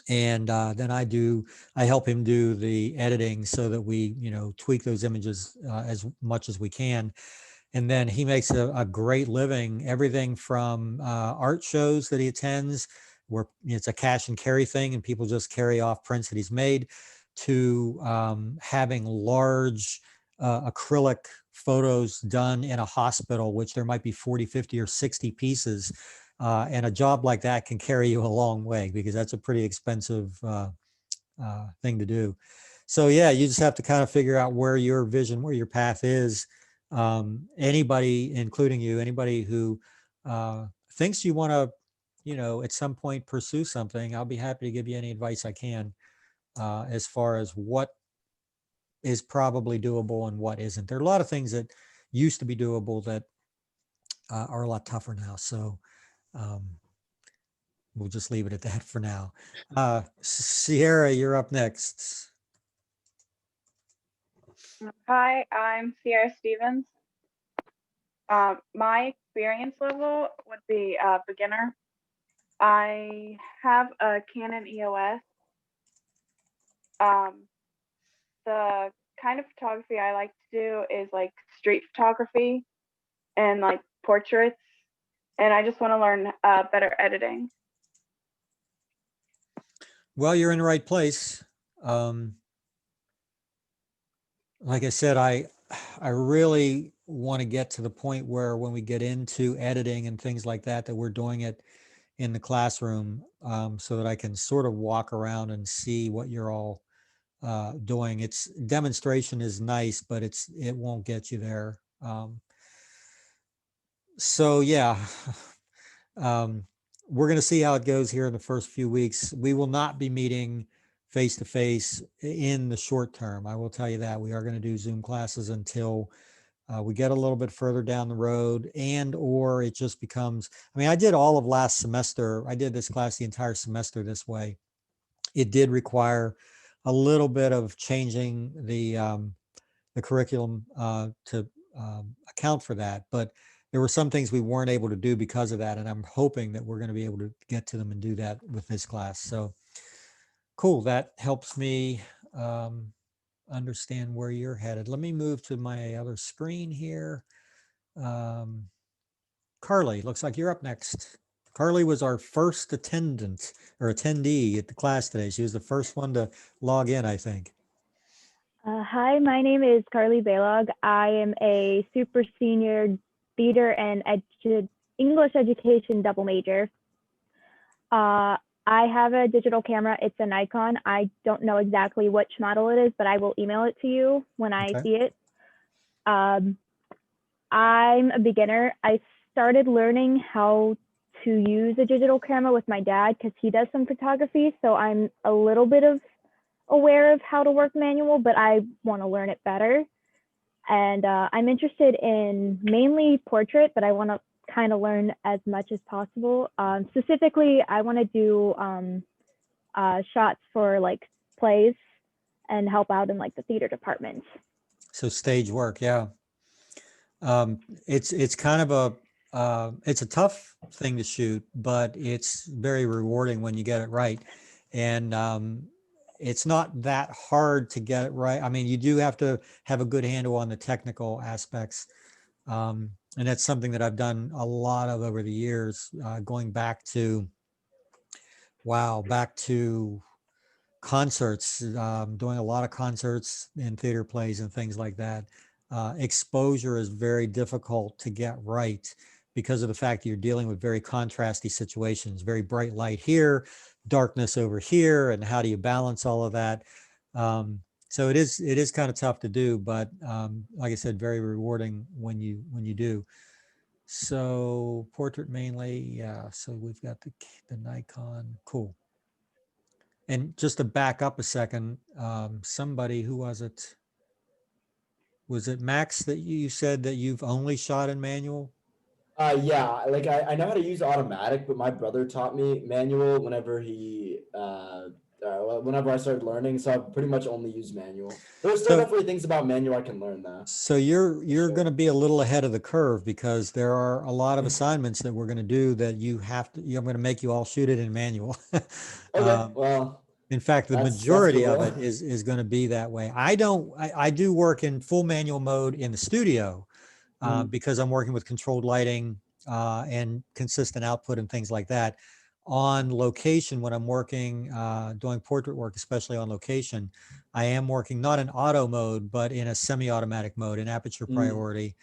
And then I help him do the editing so that we, tweak those images as much as we can. And then he makes a great living, everything from art shows that he attends, where it's a cash and carry thing and people just carry off prints that he's made, to having large acrylic photos done in a hospital, which there might be 40, 50, or 60 pieces. And a job like that can carry you a long way, because that's a pretty expensive thing to do. So yeah, you just have to kind of figure out where your vision, where your path is. Anybody, including you, anybody who thinks you want to, at some point pursue something, I'll be happy to give you any advice I can as far as what is probably doable and what isn't. There are a lot of things that used to be doable that are a lot tougher now. So we'll just leave it at that for now. Sierra, you're up next. Hi, I'm Sierra Stevens. My experience level would be beginner. I have a Canon EOS. The kind of photography I like to do is like street photography and like portraits, and I just want to learn better editing. Well, you're in the right place. Like I said, I really want to get to the point where when we get into editing and things like that, that we're doing it in the classroom, so that I can sort of walk around and see what you're all doing. It's demonstration is nice, but it won't get you there. So yeah, we're going to see how it goes here in the first few weeks. We will not be meeting face to face in the short term. I will tell you that. We are going to do Zoom classes until we get a little bit further down the road, or it just becomes, I did all of last semester. I did this class the entire semester this way. It did require a little bit of changing the curriculum to account for that, but there were some things we weren't able to do because of that, and I'm hoping that we're going to be able to get to them and do that with this class. So cool, that helps me understand where you're headed. Let me move to my other screen here. Carly, looks like you're up next. Carly was our first attendant or attendee at the class today. She was the first one to log in, I think. Hi, my name is Carly Baylog. I am a super senior theater and English education double major. I have a digital camera. It's a Nikon. I don't know exactly which model it is, but I will email it to you when I see it. I'm a beginner. I started learning how to use a digital camera with my dad because he does some photography. So I'm a little bit aware of how to work manual, but I want to learn it better. And I'm interested in mainly portrait, but I want to kind of learn as much as possible. Specifically, I want to do shots for like plays and help out in like the theater department. So stage work, yeah. It's kind of it's a tough thing to shoot, but it's very rewarding when you get it right. And it's not that hard to get it right. I mean, you do have to have a good handle on the technical aspects. And that's something that I've done a lot of over the years, going back to, back to concerts, doing a lot of concerts and theater plays and things like that. Exposure is very difficult to get right because of the fact that you're dealing with very contrasty situations, very bright light here, darkness over here, and how do you balance all of that? So it is kind of tough to do, but like I said, very rewarding when you do. So portrait mainly, yeah. So we've got the Nikon, cool. And just to back up a second, somebody, who was it? Was it Max that you said that you've only shot in manual? Yeah, like I know how to use automatic, but my brother taught me manual whenever whenever I started learning, so I've pretty much only used manual. There's still definitely things about manual I can learn though. So you're going to be a little ahead of the curve because there are a lot of assignments that we're going to do that I'm going to make you all shoot it in manual. Okay, well, in fact, the that's majority cool. of it is going to be that way. I do work in full manual mode in the studio because I'm working with controlled lighting and consistent output and things like that. On location, when I'm working, doing portrait work, especially on location, I am working not in auto mode, but in a semi-automatic mode, in aperture priority,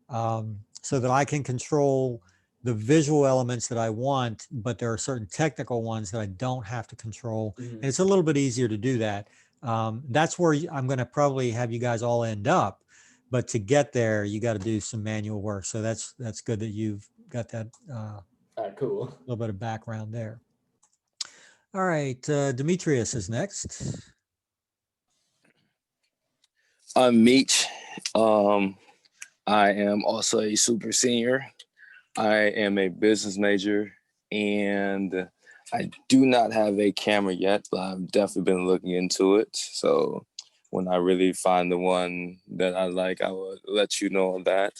so that I can control the visual elements that I want, but there are certain technical ones that I don't have to control. And it's a little bit easier to do that. That's where I'm going to probably have you guys all end up. But to get there, you got to do some manual work. So that's good that you've got that cool. A little bit of background there. All right, Demetrius is next. I'm Meech. I am also a super senior. I am a business major, and I do not have a camera yet, but I've definitely been looking into it. So when I really find the one that I like, I will let you know that.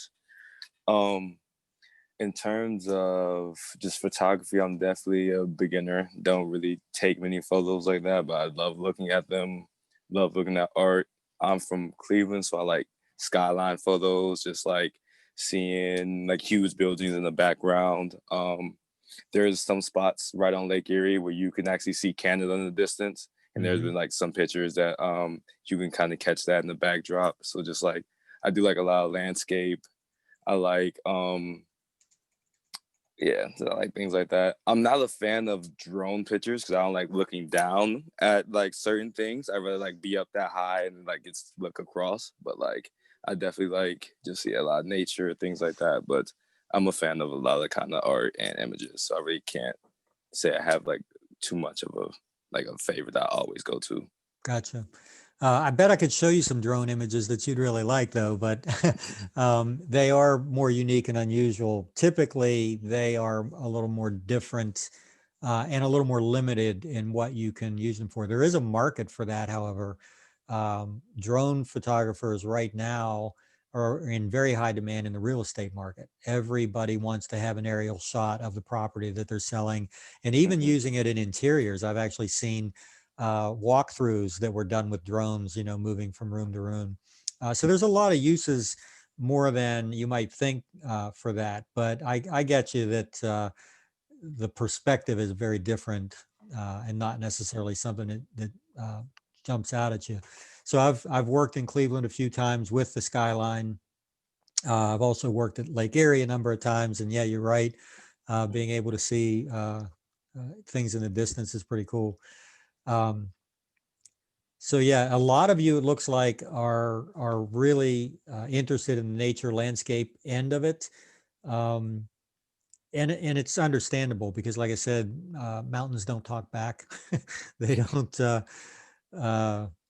In terms of just photography, I'm definitely a beginner. Don't really take many photos like that, but I love looking at them, love looking at art. I'm from Cleveland, so I like skyline photos, just like seeing like huge buildings in the background. There's some spots right on Lake Erie where you can actually see Canada in the distance. And there's been like some pictures that you can kind of catch that in the backdrop. So just like, I do like a lot of landscape. I like, yeah, so I like things like that. I'm not a fan of drone pictures because I don't like looking down at like certain things. I rather like be up that high and like it's look across. But like, I definitely like just see a lot of nature, things like that. But I'm a fan of a lot of kind of art and images. So I really can't say I have like too much of a favorite that I always go to. Gotcha. I bet I could show you some drone images that you'd really like though, but they are more unique and unusual. Typically, they are a little more different and a little more limited in what you can use them for. There is a market for that, however. Drone photographers right now are in very high demand in the real estate market. Everybody wants to have an aerial shot of the property that they're selling, and even using it in interiors. I've actually seen walkthroughs that were done with drones, moving from room to room. So there's a lot of uses, more than you might think for that. But I get you that the perspective is very different and not necessarily something that jumps out at you. So I've worked in Cleveland a few times with the skyline. I've also worked at Lake Erie a number of times, and yeah, you're right. Being able to see things in the distance is pretty cool. So yeah, a lot of you, it looks like, are really interested in the nature landscape end of it. And it's understandable because, like I said, mountains don't talk back. They don't,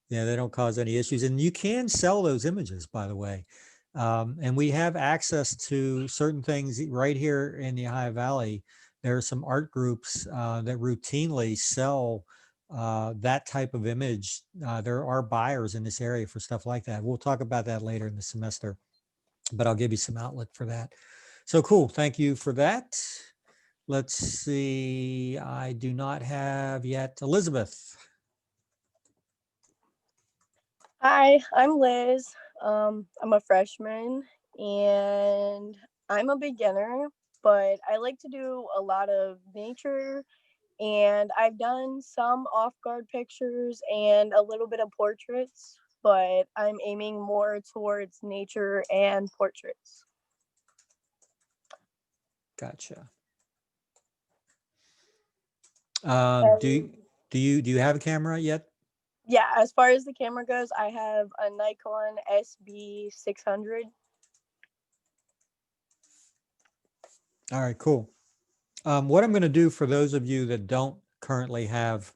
they don't cause any issues. And you can sell those images, by the way. And we have access to certain things right here in the Ohio Valley. There are some art groups that routinely sell that type of image. There are buyers in this area for stuff like that. We'll talk about that later in the semester, but I'll give you some outlet for that. So cool. Thank you for that. Let's see. I do not have yet Elizabeth. Hi, I'm Liz. I'm a freshman and I'm a beginner, but I like to do a lot of nature, and I've done some off-guard pictures and a little bit of portraits, but I'm aiming more towards nature and portraits. Gotcha. Do you have a camera yet? Yeah, as far as the camera goes, I have a Nikon SB600. All right, cool. What I'm going to do for those of you that don't currently have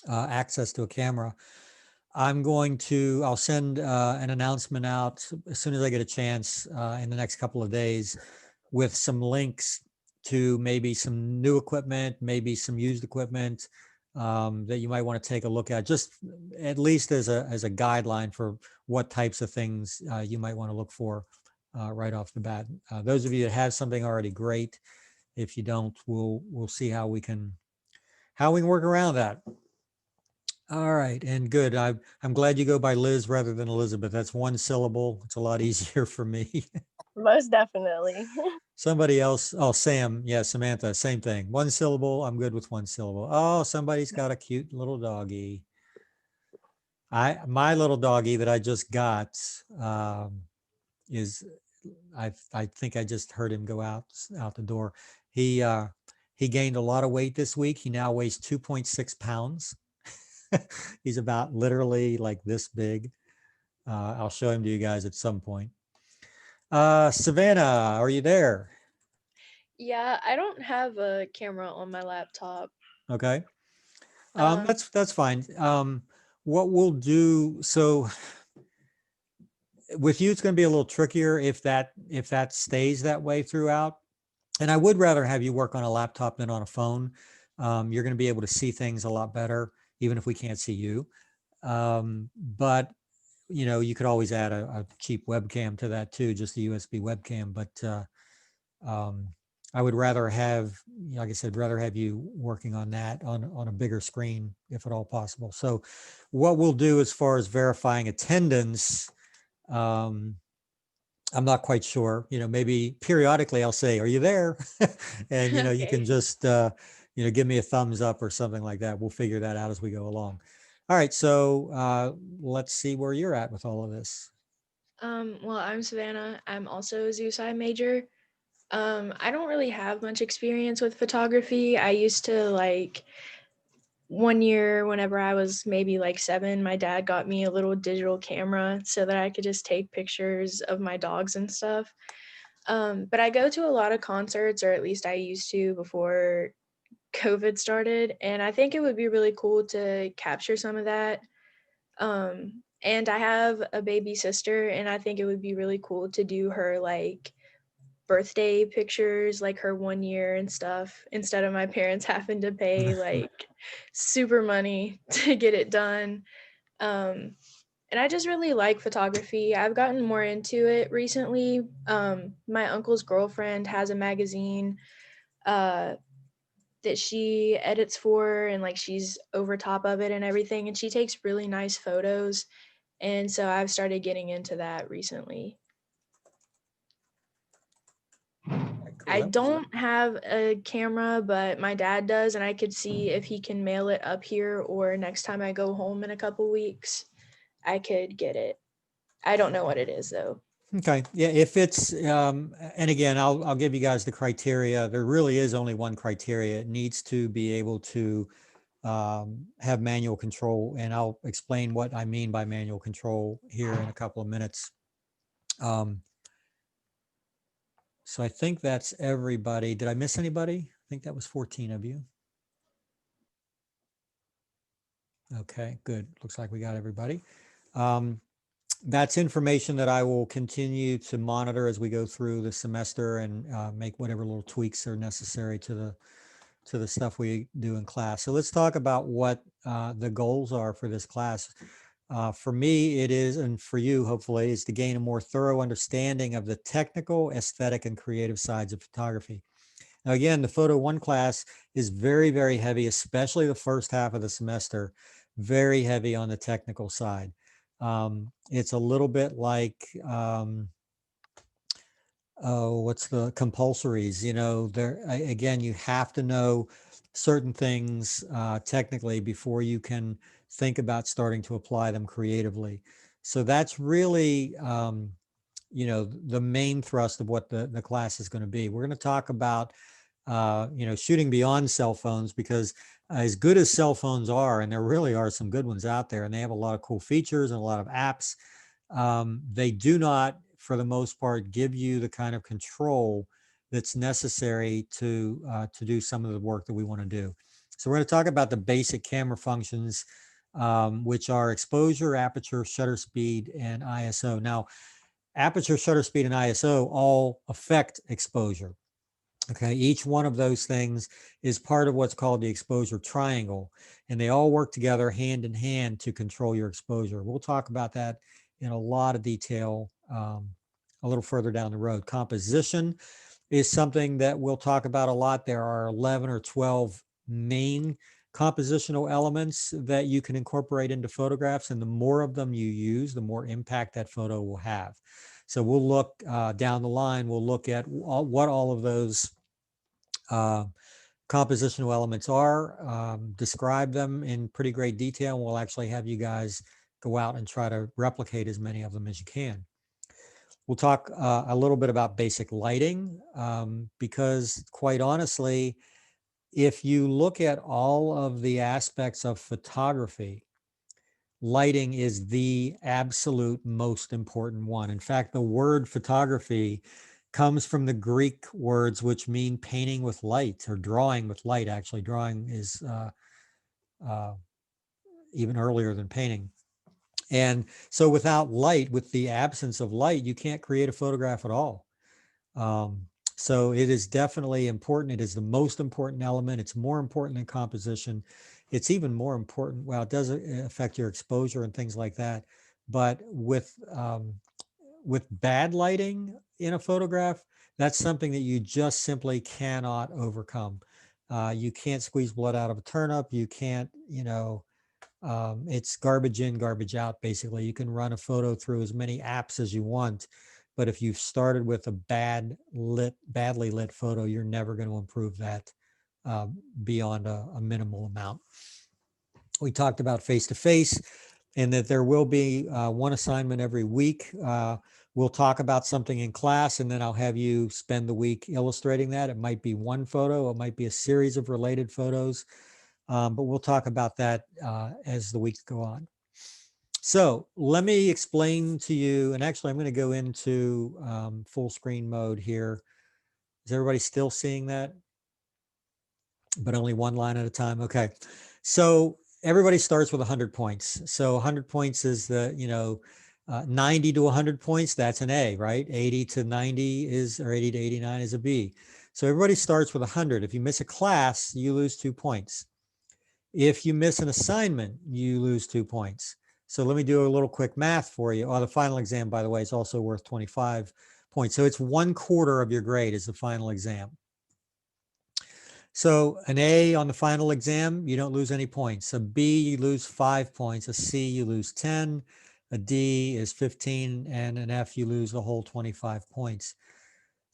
access to a camera, I'll send an announcement out as soon as I get a chance in the next couple of days with some links to maybe some new equipment, maybe some used equipment that you might want to take a look at, just at least as a guideline for what types of things you might want to look for right off the bat. Those of you that have something already, great. If you don't, we'll see how we can work around that. All right, and good. I'm glad you go by Liz rather than Elizabeth. That's one syllable. It's a lot easier for me. Most definitely. Somebody else, oh, Sam, yeah, Samantha, same thing. One syllable, I'm good with one syllable. Oh, somebody's got a cute little doggy. My little doggy that I just got is, I think I just heard him go out the door. He gained a lot of weight this week. He now weighs 2.6 pounds. He's about literally like this big. I'll show him to you guys at some point. Savannah, are you there? Yeah, I don't have a camera on my laptop. Okay. That's fine. What we'll do, so with you, it's going to be a little trickier if that stays that way throughout. And I would rather have you work on a laptop than on a phone. You're going to be able to see things a lot better, even if we can't see you. But you could always add a cheap webcam to that too, just a USB webcam. But I would rather have, like I said, rather have you working on that on a bigger screen, if at all possible. So what we'll do as far as verifying attendance, I'm not quite sure, maybe periodically I'll say, are you there? And, you can just, give me a thumbs up or something like that. We'll figure that out as we go along. All right. So let's see where you're at with all of this. Well, I'm Savannah. I'm also a ZooSci major. I don't really have much experience with photography. I used to one year, whenever I was maybe 7, my dad got me a little digital camera so that I could just take pictures of my dogs and stuff. But I go to a lot of concerts, or at least I used to before COVID started. And I think it would be really cool to capture some of that. And I have a baby sister, and I think it would be really cool to do her birthday pictures, her 1 year and stuff, instead of my parents having to pay super money to get it done. And I just really like photography. I've gotten more into it recently. My uncle's girlfriend has a magazine that she edits for, and she's over top of it and everything, and she takes really nice photos. And so I've started getting into that recently. I Cool. don't have a camera, but my dad does, and I could see if he can mail it up here, or next time I go home in a couple weeks, I could get it. I don't know what it is though. Okay, yeah, if it's, and again, I'll give you guys the criteria. There really is only one criteria. It needs to be able to have manual control, and I'll explain what I mean by manual control here in a couple of minutes. So I think that's everybody. Did I miss anybody? I think that was 14 of you. Okay, good. Looks like we got everybody. That's information that I will continue to monitor as we go through the semester and make whatever little tweaks are necessary to the stuff we do in class. So let's talk about what the goals are for this class. For me, it is, and for you, hopefully, is to gain a more thorough understanding of the technical, aesthetic, and creative sides of photography. Now, again, the Photo 1 class is very, very heavy, especially the first half of the semester, very heavy on the technical side. It's a little bit like, what's the compulsories? You know, there again, you have to know certain things technically before you can think about starting to apply them creatively. So that's really, you know, the main thrust of what the class is going to be. We're going to talk about, you know, shooting beyond cell phones, because as good as cell phones are, and there really are some good ones out there, and they have a lot of cool features and a lot of apps, they do not, for the most part, give you the kind of control that's necessary to do some of the work that we want to do. So we're going to talk about the basic camera functions, which are exposure, aperture, shutter speed, and ISO. Now, aperture, shutter speed, and ISO all affect exposure. Okay, each one of those things is part of what's called the exposure triangle, and they all work together hand in hand to control your exposure. We'll talk about that in a lot of detail a little further down the road. Composition is something that we'll talk about a lot. There are 11 or 12 main compositional elements that you can incorporate into photographs, and the more of them you use, the more impact that photo will have. So we'll look down the line, we'll look at what all of those compositional elements are, describe them in pretty great detail, and we'll actually have you guys go out and try to replicate as many of them as you can. We'll talk a little bit about basic lighting, because quite honestly, if you look at all of the aspects of photography, lighting is the absolute most important one. In fact, the word photography comes from the Greek words which mean painting with light, or drawing with light. Actually, drawing is even earlier than painting. And so without light, with the absence of light, you can't create a photograph at all. So it is definitely important. It is the most important element. It's more important than composition. It's even more important. Well, it does affect your exposure and things like that. But with bad lighting in a photograph, that's something that you just simply cannot overcome. You can't squeeze blood out of a turnip. You can't, you know, it's garbage in, garbage out, basically. You can run a photo through as many apps as you want, but if you've started with a badly lit photo, you're never going to improve that beyond a minimal amount. We talked about face-to-face, and that there will be one assignment every week. We'll talk about something in class, and then I'll have you spend the week illustrating that. It might be one photo, it might be a series of related photos, but we'll talk about that as the weeks go on. So let me explain to you, and actually I'm going to go into full screen mode here. Is everybody still seeing that? But only one line at a time. Okay. So everybody starts with 100 points. So 100 points is the, you know, 90 to 100 points, that's an A, right? 80 to 90 is, or 80 to 89 is a B. So everybody starts with 100. If you miss a class, you lose 2 points. If you miss an assignment, you lose 2 points. So let me do a little quick math for you. Oh, the final exam, by the way, is also worth 25 points. So it's 1/4 of your grade is the final exam. So an A on the final exam, you don't lose any points. A B, you lose 5 points. A C, you lose 10. A D is 15, and an F, you lose the whole 25 points.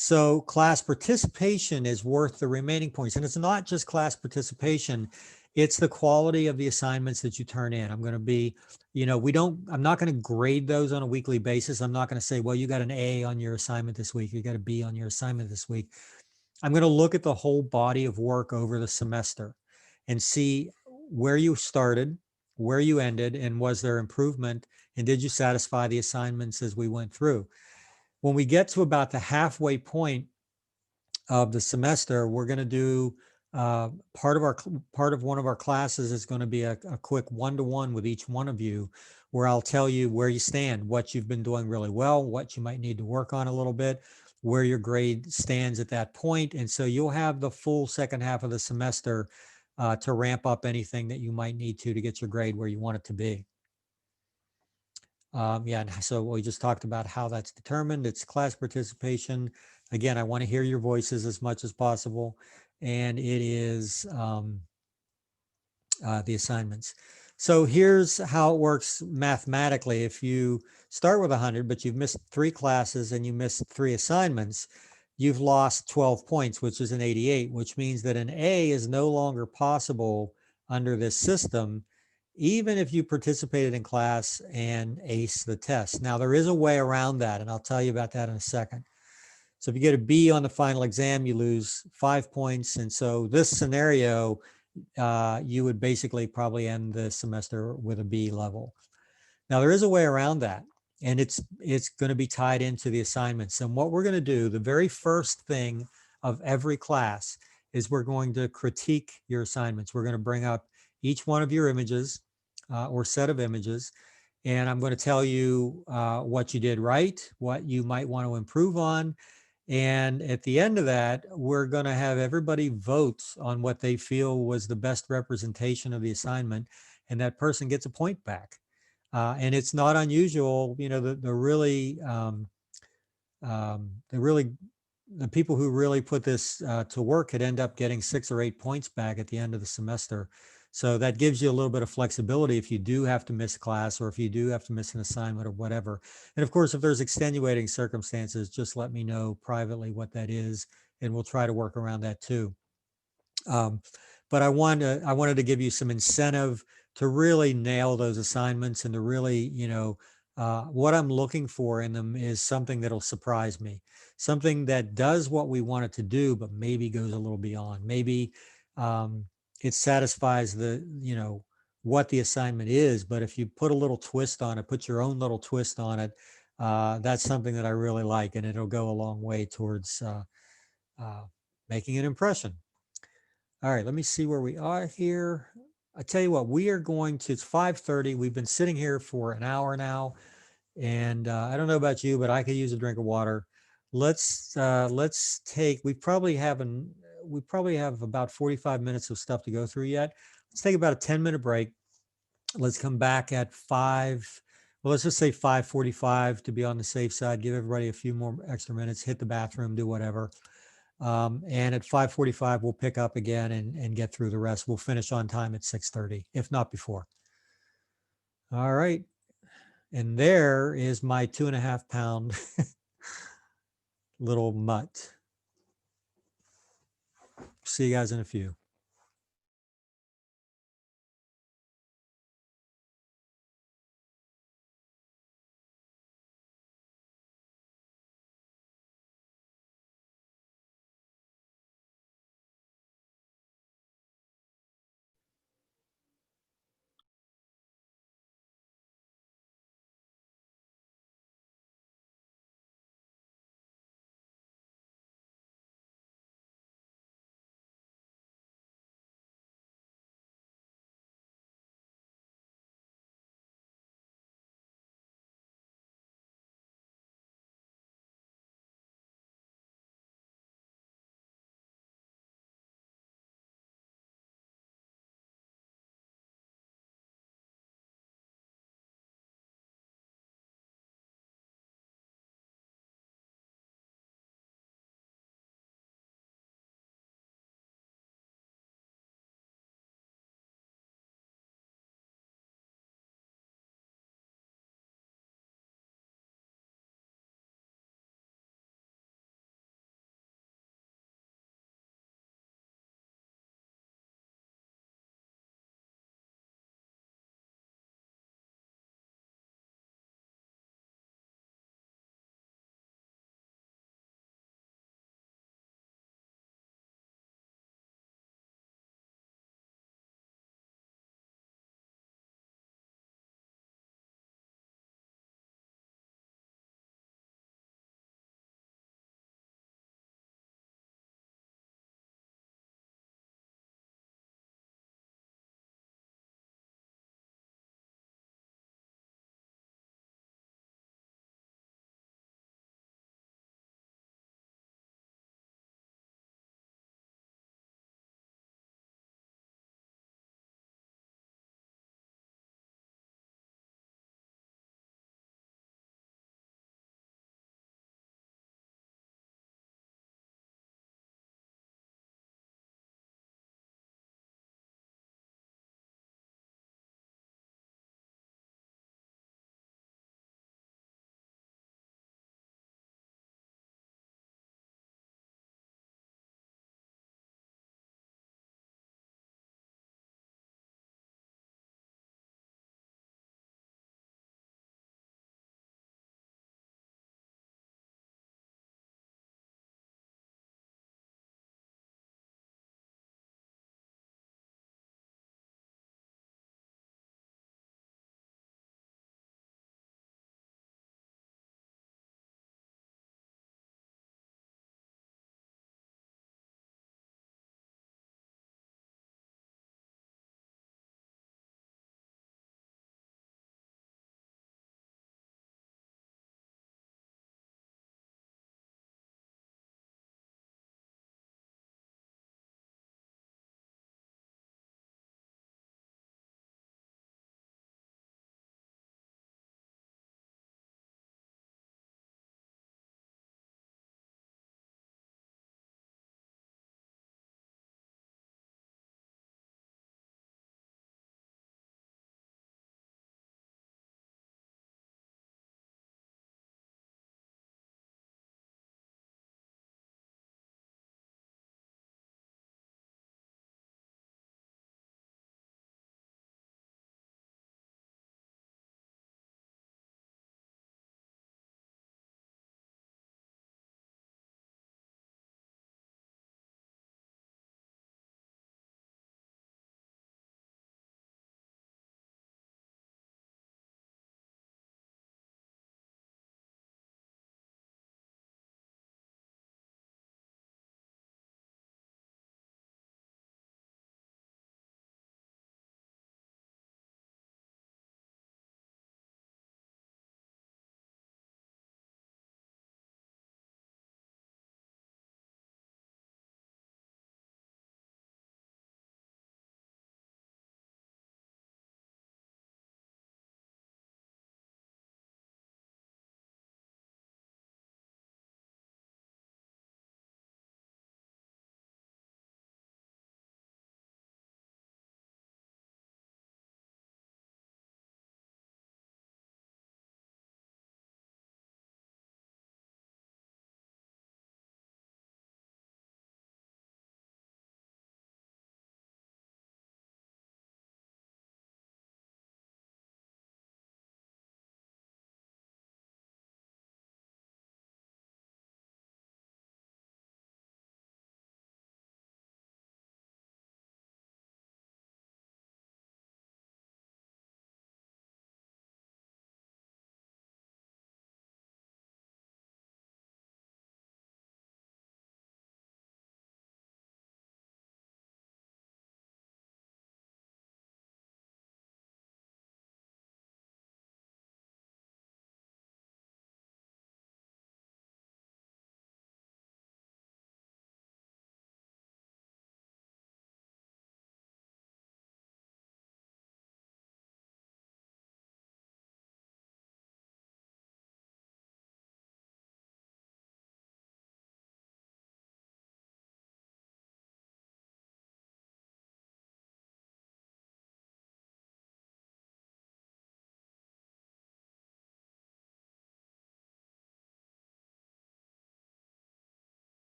So class participation is worth the remaining points. And it's not just class participation, it's the quality of the assignments that you turn in. I'm going to be, I'm not going to grade those on a weekly basis. I'm not going to say, well, you got an A on your assignment this week, you got a B on your assignment this week. I'm going to look at the whole body of work over the semester and see where you started, where you ended, and was there improvement, and did you satisfy the assignments as we went through. When we get to about the halfway point of the semester, we're going to do part of one of our classes is going to be a quick one-to-one with each one of you, where I'll tell you where you stand, what you've been doing really well, what you might need to work on a little bit, where your grade stands at that point. And so you'll have the full second half of the semester to ramp up anything that you might need to get your grade where you want it to be. Yeah, and so we just talked about how that's determined. It's class participation. Again, I want to hear your voices as much as possible. And it is the assignments. So here's how it works mathematically. If you start with 100, but you've missed 3 classes and you missed 3 assignments, you've lost 12 points, which is an 88, which means that an A is no longer possible under this system, even if you participated in class and ace the test. Now, there is a way around that, and I'll tell you about that in a second. So if you get a B on the final exam, you lose 5 points. And so this scenario, you would basically probably end the semester with a B level. Now, there is a way around that, and it's going to be tied into the assignments. And what we're going to do, the very first thing of every class is we're going to critique your assignments. We're going to bring up each one of your images or set of images, and I'm going to tell you what you did right, what you might want to improve on. And at the end of that, we're going to have everybody vote on what they feel was the best representation of the assignment, and that person gets a point back. And it's not unusual, the people who really put this to work could end up getting 6 or 8 points back at the end of the semester. So that gives you a little bit of flexibility if you do have to miss class, or if you do have to miss an assignment or whatever. And of course, if there's extenuating circumstances, just let me know privately what that is, and we'll try to work around that too. But I wanted to give you some incentive to really nail those assignments, and to really, what I'm looking for in them is something that'll surprise me, something that does what we want it to do, but maybe goes a little beyond. Maybe it satisfies what the assignment is, but if you put a little twist on it, put your own little twist on it, that's something that I really like, and it'll go a long way towards making an impression. All right, let me see where we are here. I tell you what, we are going to, it's 5:30. We've been sitting here for an hour now, and I don't know about you, but I could use a drink of water. Let's take, we probably have about 45 minutes of stuff to go through yet. Let's take about a 10-minute break. Let's come back at let's just say 5:45 to be on the safe side, give everybody a few more extra minutes, hit the bathroom, do whatever. And at 5:45, we'll pick up again and get through the rest. We'll finish on time at 6:30, if not before. All right. And there is my 2.5-pound little mutt. See you guys in a few.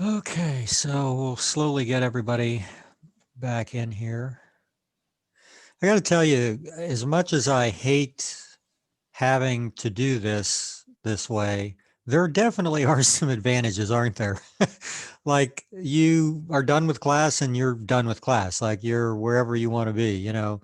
Okay, so we'll slowly get everybody back in here. I got to tell you, as much as I hate having to do this way, there definitely are some advantages, aren't there? Like you are done with class and you're done with class, like you're wherever you want to be, you know.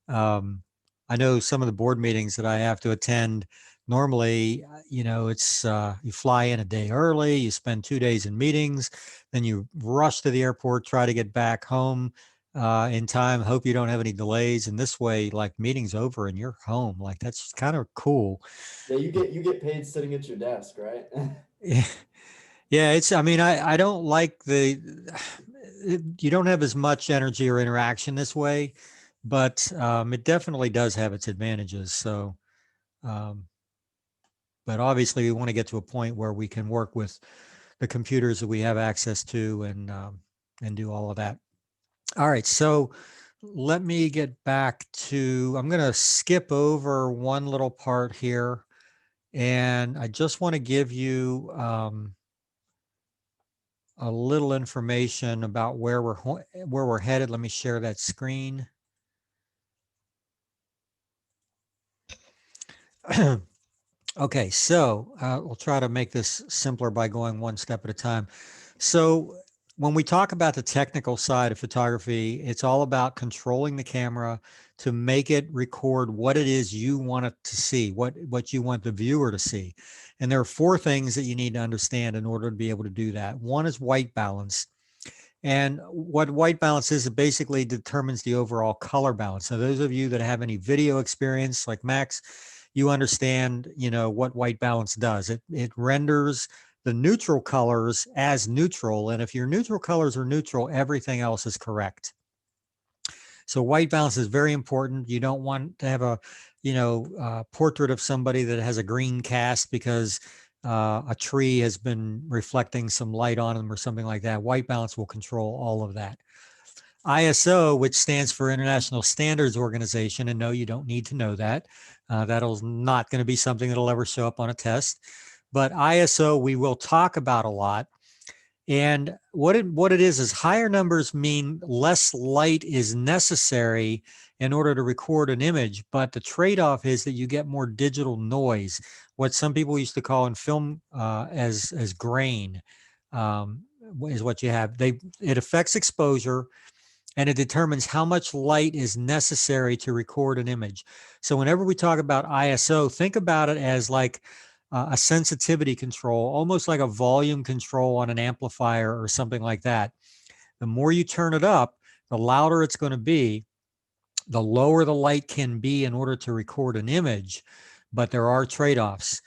I know some of the board meetings that I have to attend normally, you know, it's you fly in a day early, you spend 2 days in meetings, then you rush to the airport, try to get back home in time, hope you don't have any delays. And this way, like meeting's over and you're home. Like that's kind of cool. Yeah, you get paid sitting at your desk, right? Yeah. Yeah, it's, I mean, I don't like you don't have as much energy or interaction this way, but it definitely does have its advantages. So, but obviously we want to get to a point where we can work with the computers that we have access to and do all of that. All right, so let me get back to, I'm going to skip over one little part here, and I just want to give you a little information about where we're headed. Let me share that screen. Okay, so we'll try to make this simpler by going one step at a time. So when we talk about the technical side of photography, it's all about controlling the camera to make it record what it is you want it to see, what you want the viewer to see. And there are 4 things that you need to understand in order to be able to do that. One is white balance. And what white balance is, it basically determines the overall color balance. So those of you that have any video experience like Max, you understand, you know, what white balance does. It renders the neutral colors as neutral. And if your neutral colors are neutral, everything else is correct. So white balance is very important. You don't want to have a, you know, portrait of somebody that has a green cast because a tree has been reflecting some light on them or something like that. White balance will control all of that. ISO, which stands for International Standards Organization, and no, you don't need to know that. That'll not going to be something that'll ever show up on a test. But ISO, we will talk about a lot. And what it is higher numbers mean less light is necessary in order to record an image, but the trade-off is that you get more digital noise, what some people used to call in film as grain, is what you have. It affects exposure, and it determines how much light is necessary to record an image. So whenever we talk about ISO, think about it as like a sensitivity control, almost like a volume control on an amplifier or something like that. The more you turn it up, the louder it's going to be, the lower the light can be in order to record an image, but there are trade-offs.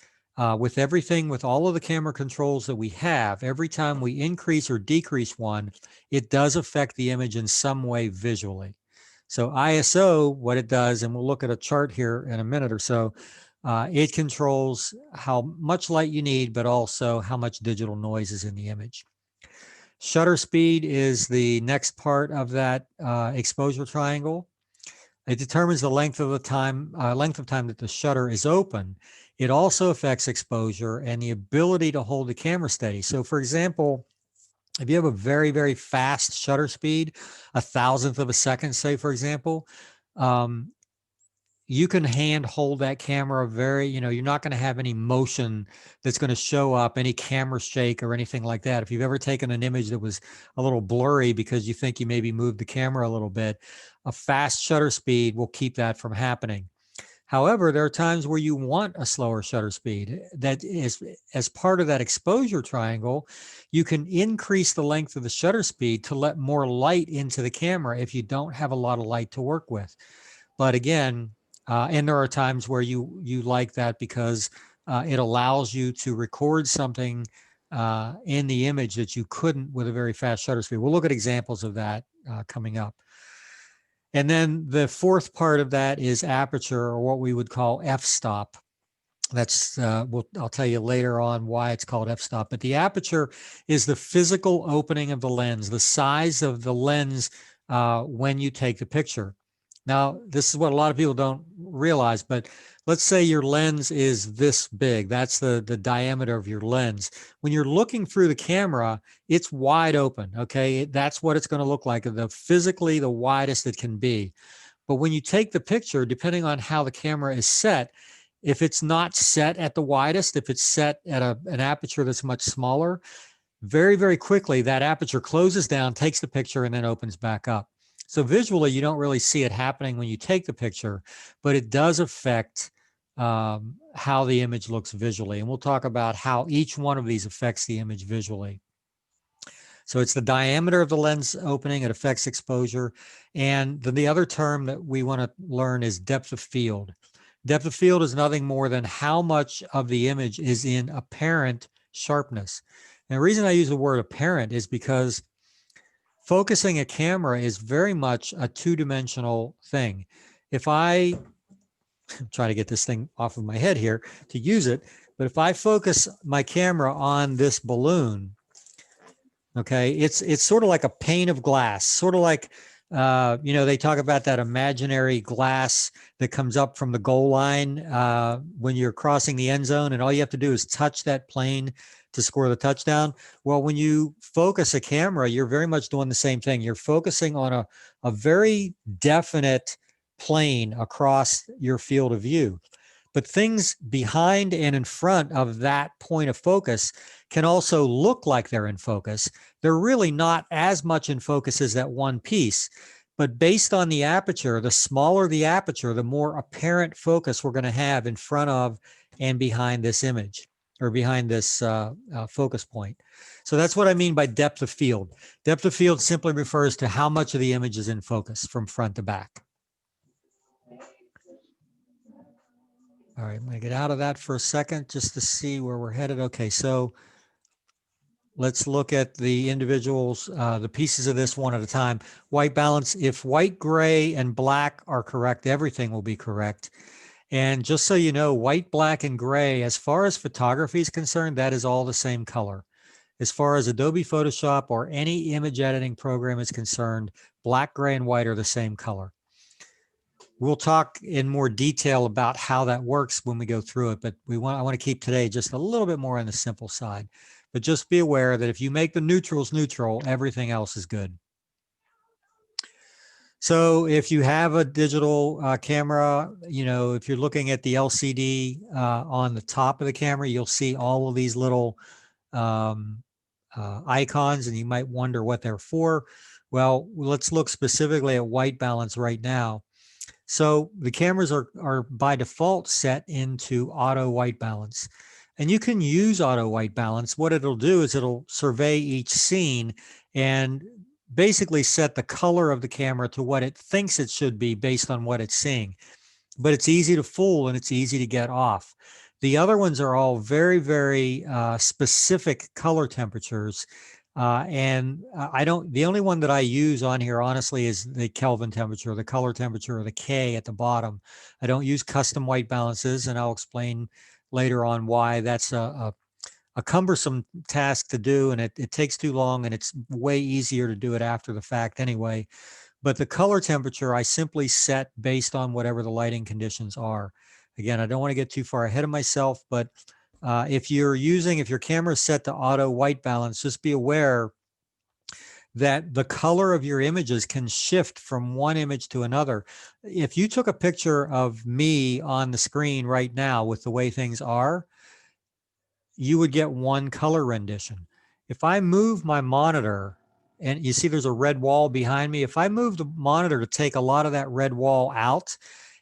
With everything, with all of the camera controls that we have, every time we increase or decrease one, it does affect the image in some way visually. So ISO, what it does, and we'll look at a chart here in a minute or so, it controls how much light you need, but also how much digital noise is in the image. Shutter speed is the next part of that exposure triangle. It determines the length of time that the shutter is open. It also affects exposure and the ability to hold the camera steady. So for example, if you have a very, very fast shutter speed, 1,000th of a second, say, for example, you can hand hold that camera very, you know, you're not going to have any motion that's going to show up, any camera shake or anything like that. If you've ever taken an image that was a little blurry because you think you maybe moved the camera a little bit, a fast shutter speed will keep that from happening. However, there are times where you want a slower shutter speed. That is, as part of that exposure triangle, you can increase the length of the shutter speed to let more light into the camera if you don't have a lot of light to work with. But again, and there are times where you like that because it allows you to record something in the image that you couldn't with a very fast shutter speed. We'll look at examples of that coming up. And then the fourth part of that is aperture, or what we would call f-stop. That's I'll tell you later on why it's called f-stop. But the aperture is the physical opening of the lens, the size of the lens when you take the picture. Now, this is what a lot of people don't realize, but let's say your lens is this big. That's the diameter of your lens. When you're looking through the camera, it's wide open, okay? That's what it's going to look like, physically the widest it can be. But when you take the picture, depending on how the camera is set, if it's not set at the widest, if it's set at an aperture that's much smaller, very, very quickly, that aperture closes down, takes the picture, and then opens back up. So visually, you don't really see it happening when you take the picture, but it does affect how the image looks visually. And we'll talk about how each one of these affects the image visually. So it's the diameter of the lens opening, it affects exposure. And then the other term that we want to learn is depth of field. Depth of field is nothing more than how much of the image is in apparent sharpness. And the reason I use the word apparent is because focusing a camera is very much a two-dimensional thing. If I try to get this thing off of my head here to use it, but if I focus my camera on this balloon, okay, it's sort of like a pane of glass, sort of like, they talk about that imaginary glass that comes up from the goal line when you're crossing the end zone, and all you have to do is touch that plane to score the touchdown. Well, when you focus a camera, you're very much doing the same thing. You're focusing on a very definite plane across your field of view. But things behind and in front of that point of focus can also look like they're in focus. They're really not as much in focus as that one piece. But based on the aperture, the smaller the aperture, the more apparent focus we're going to have in front of and behind this image, or behind this focus point. So that's what I mean by depth of field. Depth of field simply refers to how much of the image is in focus from front to back. All right, I'm going to get out of that for a second just to see where we're headed. Okay, so let's look at the individuals, the pieces of this one at a time. White balance, if white, gray, and black are correct, everything will be correct. And just so you know, white, black, and gray, as far as photography is concerned, that is all the same color. As far as Adobe Photoshop or any image editing program is concerned, black, gray, and white are the same color. We'll talk in more detail about how that works when we go through it, but I want to keep today just a little bit more on the simple side. But just be aware that if you make the neutrals neutral, everything else is good. So if you have a digital camera, if you're looking at the LCD on the top of the camera, you'll see all of these little icons, and you might wonder what they're for. Well, let's look specifically at white balance right now. So the cameras are by default set into auto white balance. And you can use auto white balance. What it'll do is it'll survey each scene and basically set the color of the camera to what it thinks it should be based on what it's seeing. But it's easy to fool and it's easy to get off. The other ones are all very, very specific color temperatures. The only one that I use on here, honestly, is the Kelvin temperature, the color temperature, or the K at the bottom. I don't use custom white balances, and I'll explain later on why that's a cumbersome task to do, and it takes too long, and it's way easier to do it after the fact anyway. But the color temperature, I simply set based on whatever the lighting conditions are. Again, I don't want to get too far ahead of myself, but if your camera is set to auto white balance, just be aware that the color of your images can shift from one image to another. If you took a picture of me on the screen right now with the way things are, you would get one color rendition. If I move my monitor, and you see there's a red wall behind me, if I move the monitor to take a lot of that red wall out,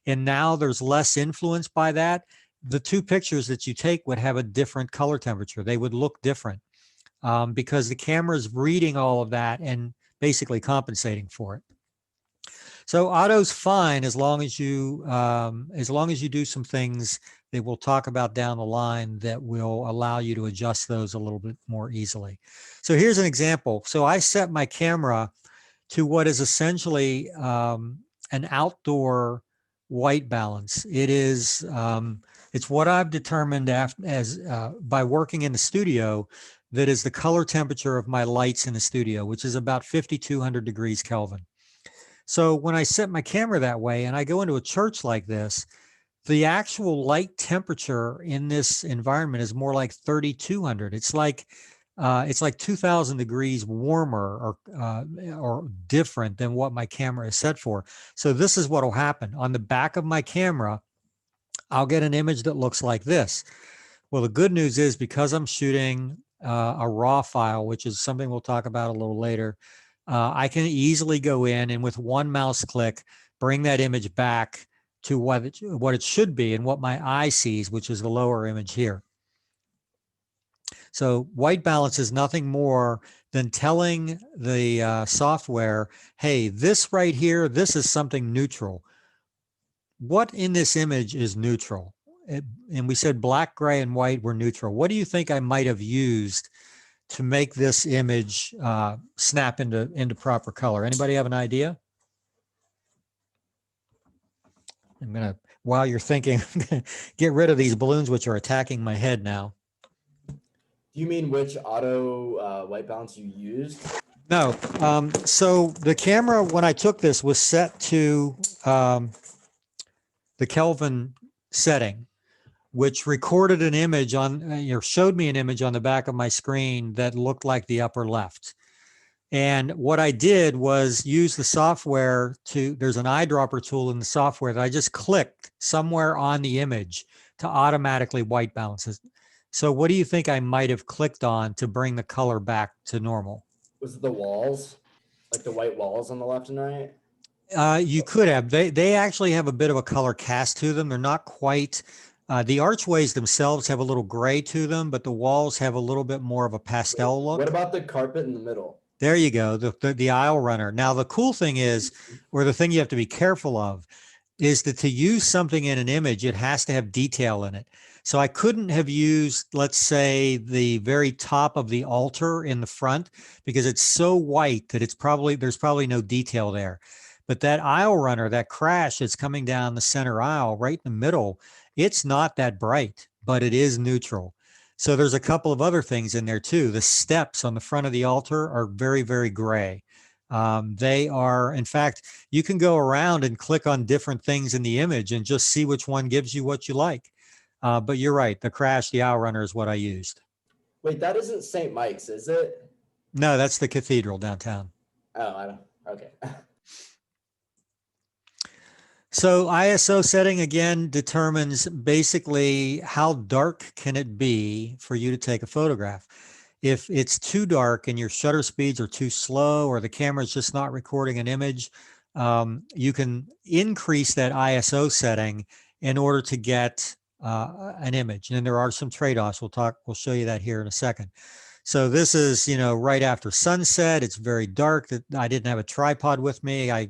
and now there's less influence by that, the two pictures that you take would have a different color temperature. They would look different because the camera is reading all of that and basically compensating for it. So auto's fine as long as you do some things that we'll talk about down the line that will allow you to adjust those a little bit more easily. So here's an example. So I set my camera to what is essentially an outdoor white balance. It is it's what I've determined by working in the studio, that is the color temperature of my lights in the studio, which is about 5,200 degrees Kelvin. So when I set my camera that way and I go into a church like this, the actual light temperature in this environment is more like 3,200. It's like 2,000 degrees warmer or different than what my camera is set for. So this is what will happen. On the back of my camera, I'll get an image that looks like this. Well, the good news is because I'm shooting a RAW file, which is something we'll talk about a little later, I can easily go in and with one mouse click, bring that image back to what it should be and what my eye sees, which is the lower image here. So white balance is nothing more than telling the software, hey, this right here, this is something neutral. What in this image is neutral? And we said black, gray, and white were neutral. What do you think I might have used to make this image snap into proper color? Anybody have an idea? I'm gonna, while you're thinking, I'm gonna get rid of these balloons which are attacking my head now. Do you mean which auto white balance you used? No. So the camera, when I took this, was set to the Kelvin setting, which recorded an image on, or showed me an image on the back of my screen that looked like the upper left. And what I did was use the software to, there's an eyedropper tool in the software that I just clicked somewhere on the image to automatically white balance it. So what do you think I might have clicked on to bring the color back to normal? Was it the walls? Like the white walls on the left and right? You could have. They actually have a bit of a color cast to them. They're not quite, the archways themselves have a little gray to them, but the walls have a little bit more of a pastel look. What about the carpet in the middle? There you go, the aisle runner. Now, the cool thing is, or the thing you have to be careful of, is that to use something in an image, it has to have detail in it. So I couldn't have used, let's say, the very top of the altar in the front because it's so white that there's probably no detail there. But that aisle runner, that crash that's coming down the center aisle right in the middle, it's not that bright, but it is neutral. So there's a couple of other things in there too. The steps on the front of the altar are very, very gray. They are, in fact, you can go around and click on different things in the image and just see which one gives you what you like. But you're right, the crash, the aisle runner is what I used. Wait, that isn't St. Mike's, is it? No, that's the cathedral downtown. Oh, I don't, okay. So ISO setting again determines basically how dark can it be for you to take a photograph. If it's too dark and your shutter speeds are too slow or the camera is just not recording an image, you can increase that ISO setting in order to get an image. And there are some trade-offs. We'll show you that here in a second. So this is, right after sunset. It's very dark. I didn't have a tripod with me. I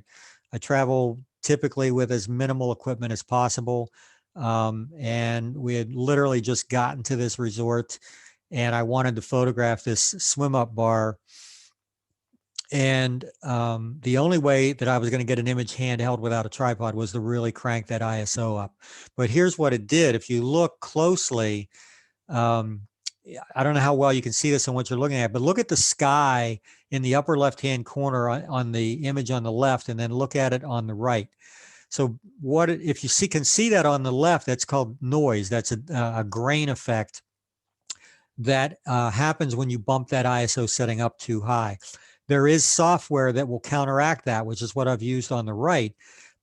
travel typically with as minimal equipment as possible. And we had literally just gotten to this resort and I wanted to photograph this swim up bar. And the only way that I was going to get an image handheld without a tripod was to really crank that ISO up. But here's what it did. If you look closely, I don't know how well you can see this on what you're looking at, but look at the sky in the upper left-hand corner on the image on the left, and then look at it on the right. So if you can see that on the left, that's called noise. That's a grain effect that happens when you bump that ISO setting up too high. There is software that will counteract that, which is what I've used on the right,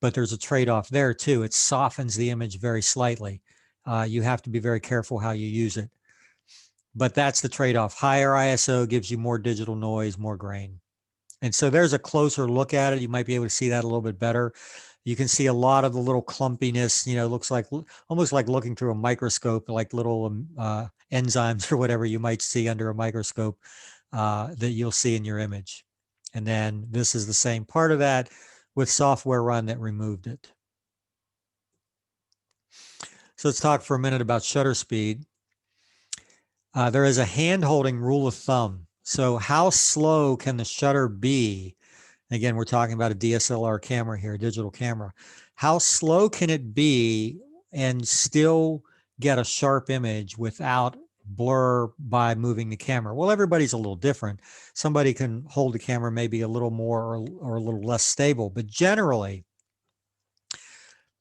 but there's a trade-off there too. It softens the image very slightly. You have to be very careful how you use it. But that's the trade-off. Higher ISO gives you more digital noise, more grain. And so there's a closer look at it. You might be able to see that a little bit better. You can see a lot of the little clumpiness, looks like almost like looking through a microscope, like little enzymes or whatever you might see under a microscope that you'll see in your image. And then this is the same part of that with software run that removed it. So let's talk for a minute about shutter speed. There is a hand-holding rule of thumb. So how slow can the shutter be? Again, we're talking about a DSLR camera here, a digital camera. How slow can it be and still get a sharp image without blur by moving the camera. Well, everybody's a little different. Somebody can hold the camera maybe a little more or a little less stable, but generally,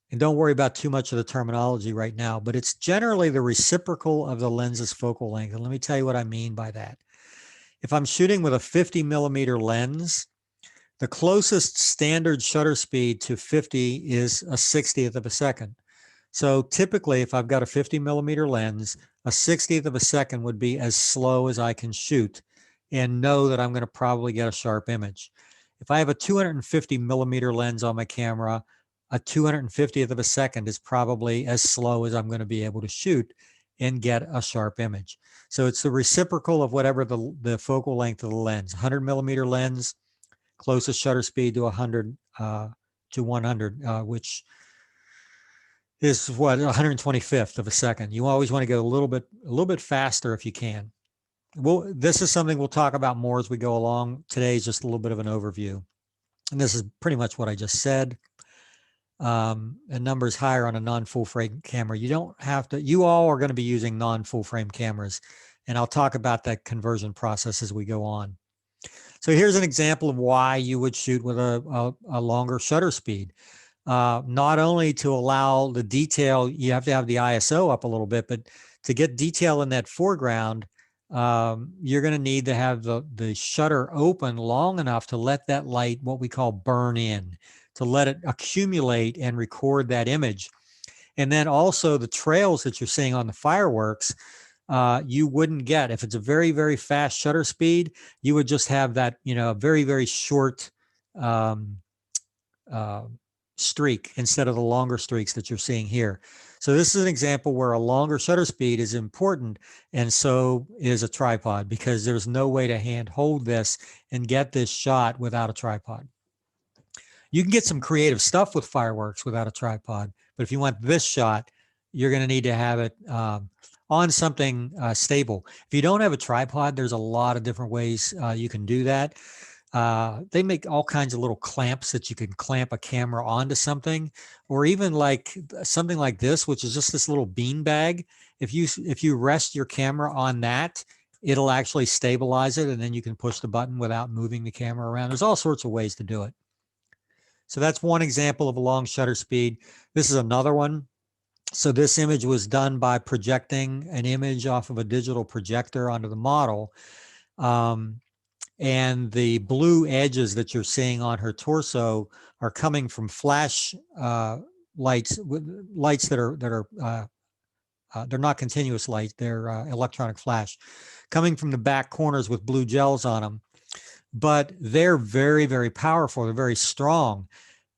and don't worry about too much of the terminology right now, but it's generally the reciprocal of the lens's focal length. And let me tell you what I mean by that. If I'm shooting with a 50 millimeter lens, the closest standard shutter speed to 50 is a 60th of a second. So typically, if I've got a 50 millimeter lens, a 60th of a second would be as slow as I can shoot and know that I'm going to probably get a sharp image. If I have a 250 millimeter lens on my camera, a 250th of a second is probably as slow as I'm going to be able to shoot and get a sharp image. So it's the reciprocal of whatever the focal length of the lens. 100 millimeter lens, closest shutter speed to 100 to 100, which is what, 125th of a second. You always want to go a little bit faster if you can. Well, this is something we'll talk about more as we go along. Today is just a little bit of an overview. And this is pretty much what I just said. And numbers higher on a non-full frame camera. You don't have to, you all are going to be using non-full frame cameras. And I'll talk about that conversion process as we go on. So here's an example of why you would shoot with a longer shutter speed. Not only to allow the detail, you have to have the ISO up a little bit, but to get detail in that foreground, you're going to need to have the shutter open long enough to let that light, what we call burn in, to let it accumulate and record that image. And then also the trails that you're seeing on the fireworks, you wouldn't get. If it's a very, very fast shutter speed, you would just have that, very, very short streak instead of the longer streaks that you're seeing here. So this is an example where a longer shutter speed is important, and so is a tripod, because there's no way to hand hold this and get this shot without a tripod. You can get some creative stuff with fireworks without a tripod, but if you want this shot, you're going to need to have it on something stable. If you don't have a tripod, there's a lot of different ways you can do that. They make all kinds of little clamps that you can clamp a camera onto something, or even like something like this, which is just this little bean bag. If you rest your camera on that, it'll actually stabilize it, and then you can push the button without moving the camera around. There's all sorts of ways to do it. So that's one example of a long shutter speed. This is another one. So this image was done by projecting an image off of a digital projector onto the model. And the blue edges that you're seeing on her torso are coming from flash lights that are they're not continuous light, they're electronic flash, coming from the back corners with blue gels on them. But they're very, very powerful. They're very strong.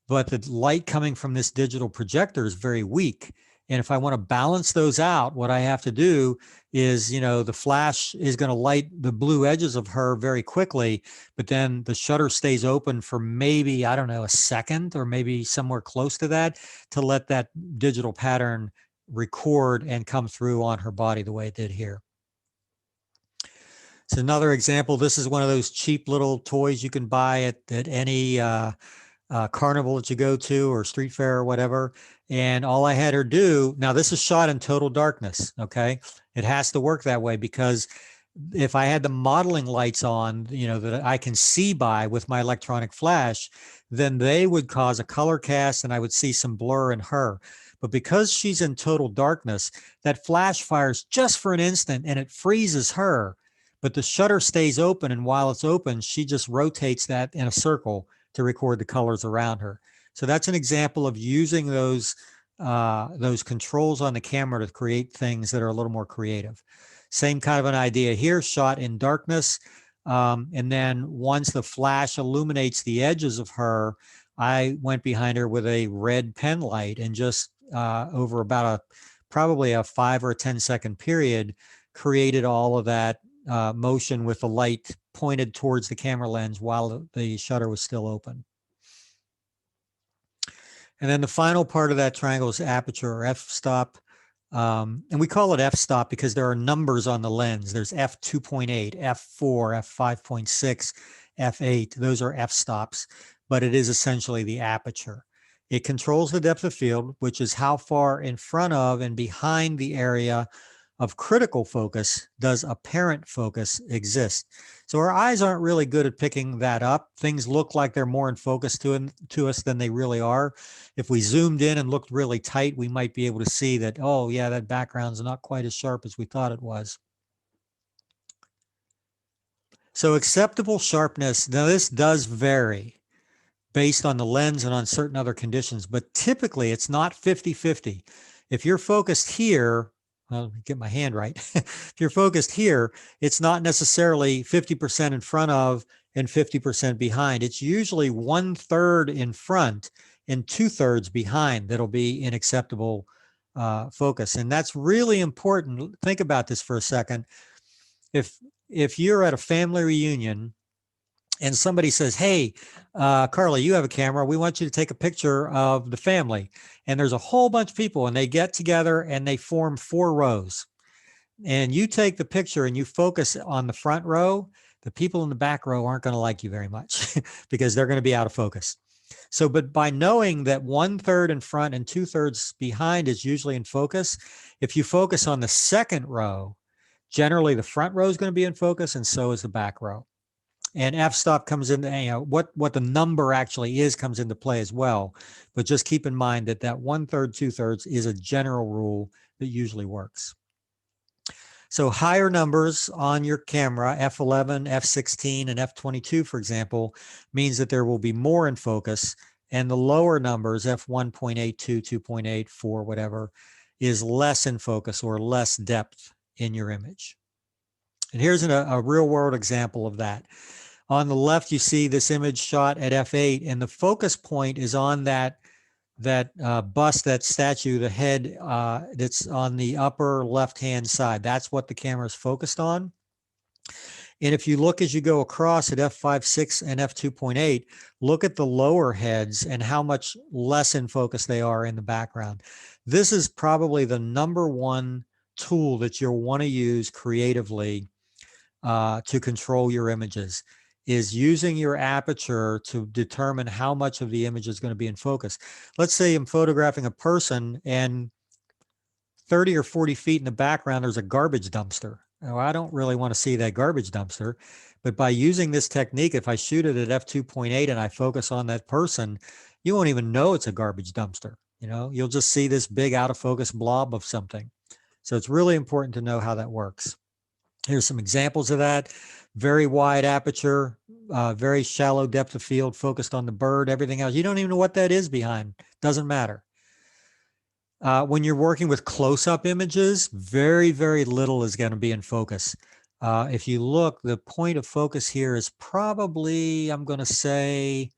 But the light coming from this digital projector is very weak. And if I want to balance those out, what I have to do is, the flash is going to light the blue edges of her very quickly, but then the shutter stays open for maybe, I don't know, a second or maybe somewhere close to that, to let that digital pattern record and come through on her body the way it did here. It's another example. This is one of those cheap little toys you can buy at any carnival that you go to, or street fair or whatever. And all I had her do, now this is shot in total darkness, okay? It has to work that way, because if I had the modeling lights on, that I can see by with my electronic flash, then they would cause a color cast and I would see some blur in her. But because she's in total darkness, that flash fires just for an instant and it freezes her, but the shutter stays open. And while it's open, she just rotates that in a circle to record the colors around her. So that's an example of using those controls on the camera to create things that are a little more creative. Same kind of an idea here, shot in darkness. And then once the flash illuminates the edges of her, I went behind her with a red pen light and just over about probably a 5 or 10 second period, created all of that motion with the light pointed towards the camera lens while the shutter was still open. And then the final part of that triangle is aperture, or f-stop. And we call it f-stop because there are numbers on the lens. There's f2.8, f4, f5.6, f8. Those are f-stops, but it is essentially the aperture. It controls the depth of field, which is how far in front of and behind the area of critical focus does apparent focus exist. So our eyes aren't really good at picking that up. Things look like they're more in focus to us than they really are. If we zoomed in and looked really tight, we might be able to see that, oh yeah, that background's not quite as sharp as we thought it was. So acceptable sharpness, now this does vary based on the lens and on certain other conditions, but typically it's not 50-50. If you're focused here, well, let me get my hand right. If you're focused here, it's not necessarily 50% in front of and 50% behind. It's usually 1/3 in front and 2/3 behind that'll be in acceptable focus. And that's really important. Think about this for a second. If you're at a family reunion and somebody says, hey, Carly, you have a camera. We want you to take a picture of the family. And there's a whole bunch of people and they get together and they form 4 rows. And you take the picture and you focus on the front row, the people in the back row aren't going to like you very much because they're going to be out of focus. So, but by knowing that 1/3 in front and 2/3 behind is usually in focus, if you focus on the second row, generally the front row is going to be in focus and so is the back row. And f-stop comes in, what the number actually is comes into play as well. But just keep in mind that 1/3, 2/3 is a general rule that usually works. So higher numbers on your camera, f11, f16, and f22, for example, means that there will be more in focus. And the lower numbers, f1.82, 2.8, 4, whatever, is less in focus or less depth in your image. And here's a real world example of that. On the left, you see this image shot at f8, and the focus point is on that bust, that statue, the head that's on the upper left-hand side. That's what the camera is focused on. And if you look as you go across at f5.6 and f2.8, look at the lower heads and how much less in focus they are in the background. This is probably the #1 tool that you'll want to use creatively to control your images, is using your aperture to determine how much of the image is going to be in focus. Let's say I'm photographing a person and 30 or 40 feet in the background, there's a garbage dumpster. Now, I don't really want to see that garbage dumpster, but by using this technique, if I shoot it at f2.8 and I focus on that person, you won't even know it's a garbage dumpster. You'll just see this big out of focus blob of something. So it's really important to know how that works. Here's some examples of that. Very wide aperture, very shallow depth of field, focused on the bird, everything else. You don't even know what that is behind. Doesn't matter. When you're working with close-up images, very, very little is going to be in focus. If you look, the point of focus here is probably, I'm going to say,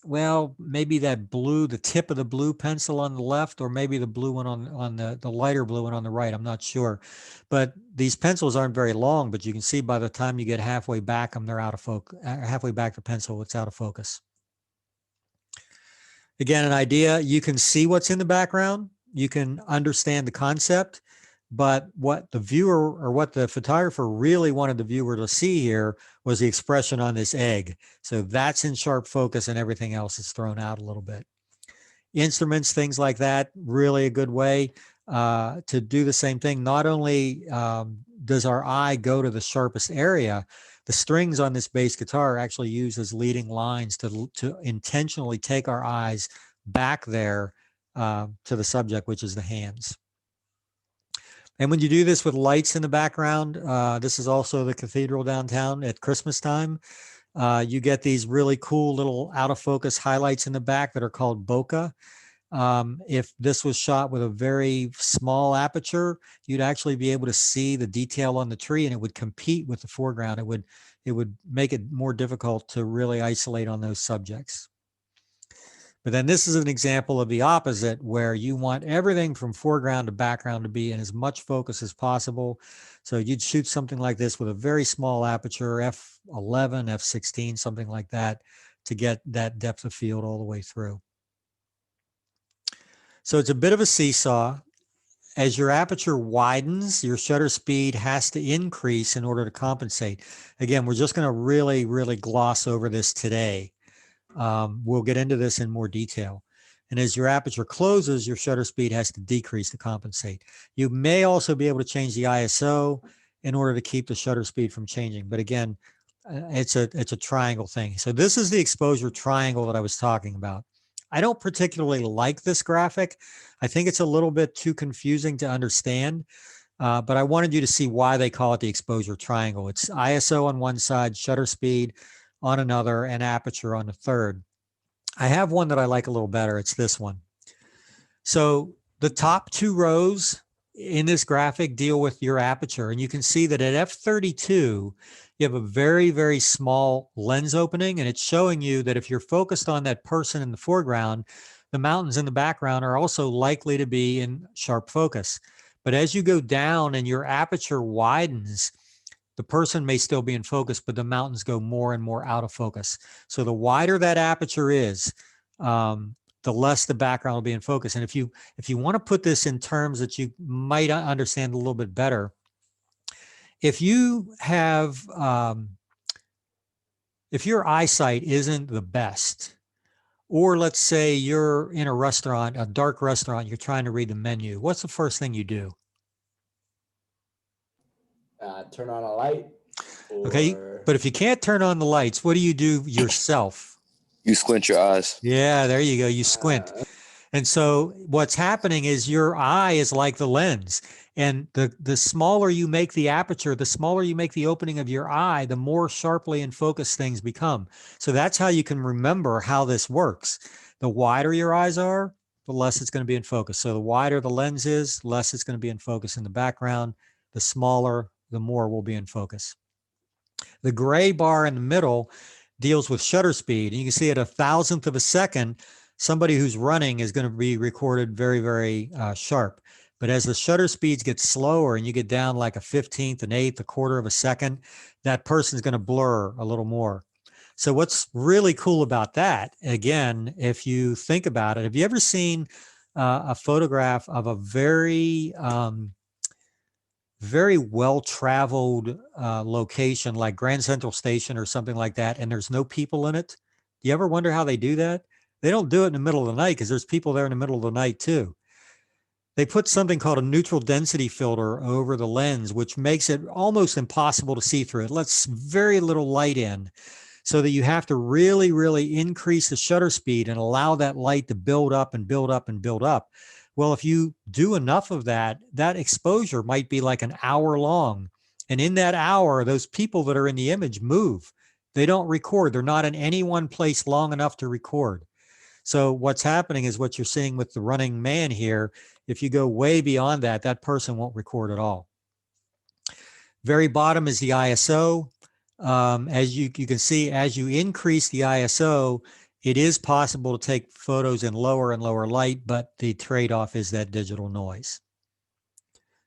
well, maybe that blue, the tip of the blue pencil on the left, or maybe the blue one on the lighter blue one on the right. I'm not sure. But these pencils aren't very long, but you can see by the time you get halfway back them, they're out of focus. Halfway back the pencil, it's out of focus. Again, an idea, you can see what's in the background. You can understand the concept. But what the viewer or what the photographer really wanted the viewer to see here was the expression on this egg. So that's in sharp focus and everything else is thrown out a little bit. Instruments, things like that, really a good way to do the same thing. Not only does our eye go to the sharpest area, the strings on this bass guitar are actually used as leading lines to intentionally take our eyes back there to the subject, which is the hands. And when you do this with lights in the background, this is also the cathedral downtown at Christmas time. You get these really cool little out of focus highlights in the back that are called bokeh. If this was shot with a very small aperture, you'd actually be able to see the detail on the tree and it would compete with the foreground. It would make it more difficult to really isolate on those subjects. But then this is an example of the opposite, where you want everything from foreground to background to be in as much focus as possible. So you'd shoot something like this with a very small aperture, f11, f16, something like that, to get that depth of field all the way through. So it's a bit of a seesaw. As your aperture widens, your shutter speed has to increase in order to compensate. Again, we're just going to really, really gloss over this today. We'll get into this in more detail. And as your aperture closes, your shutter speed has to decrease to compensate. You may also be able to change the ISO in order to keep the shutter speed from changing. But again, it's a triangle thing. So this is the exposure triangle that I was talking about. I don't particularly like this graphic. I think it's a little bit too confusing to understand, but I wanted you to see why they call it the exposure triangle. It's ISO on one side, shutter speed on another, and aperture on the third. I have one that I like a little better. It's this one. So the top two rows in this graphic deal with your aperture, and you can see that at f32, you have a very, very small lens opening, and it's showing you that if you're focused on that person in the foreground, the mountains in the background are also likely to be in sharp focus. But as you go down and your aperture widens, the person may still be in focus, but the mountains go more and more out of focus. So the wider that aperture is, the less the background will be in focus. And if you want to put this in terms that you might understand a little bit better, if you have, if your eyesight isn't the best, or let's say you're in a restaurant, a dark restaurant, you're trying to read the menu, what's the first thing you do? Turn on a light. Okay, but if you can't turn on the lights, what do you do yourself? You squint your eyes. Yeah, there you go. You squint. And so what's happening is your eye is like the lens. And the smaller you make the aperture, the smaller you make the opening of your eye, the more sharply in focus things become. So that's how you can remember how this works. The wider your eyes are, the less it's going to be in focus. So the wider the lens is, less it's going to be in focus in the background. The smaller, the more will be in focus. The gray bar in the middle deals with shutter speed. And you can see at 1,000th of a second, somebody who's running is going to be recorded very, very sharp. But as the shutter speeds get slower and you get down like 1/15, 1/8, 1/4 of a second, that person's going to blur a little more. So what's really cool about that, again, if you think about it, have you ever seen a photograph of a very, very well-traveled location like Grand Central Station or something like that, and there's no people in it? Do you ever wonder how they do that? They don't do it in the middle of the night because there's people there in the middle of the night too. They put something called a neutral density filter over the lens, which makes it almost impossible to see through. It lets very little light in so that you have to really, really increase the shutter speed and allow that light to build up and build up and build up. Well, if you do enough of that, that exposure might be like an hour long. And in that hour, those people that are in the image move. They don't record. They're not in any one place long enough to record. So what's happening is what you're seeing with the running man here. If you go way beyond that, that person won't record at all. Very bottom is the ISO. As you can see, as you increase the ISO, it is possible to take photos in lower and lower light, but the trade-off is that digital noise.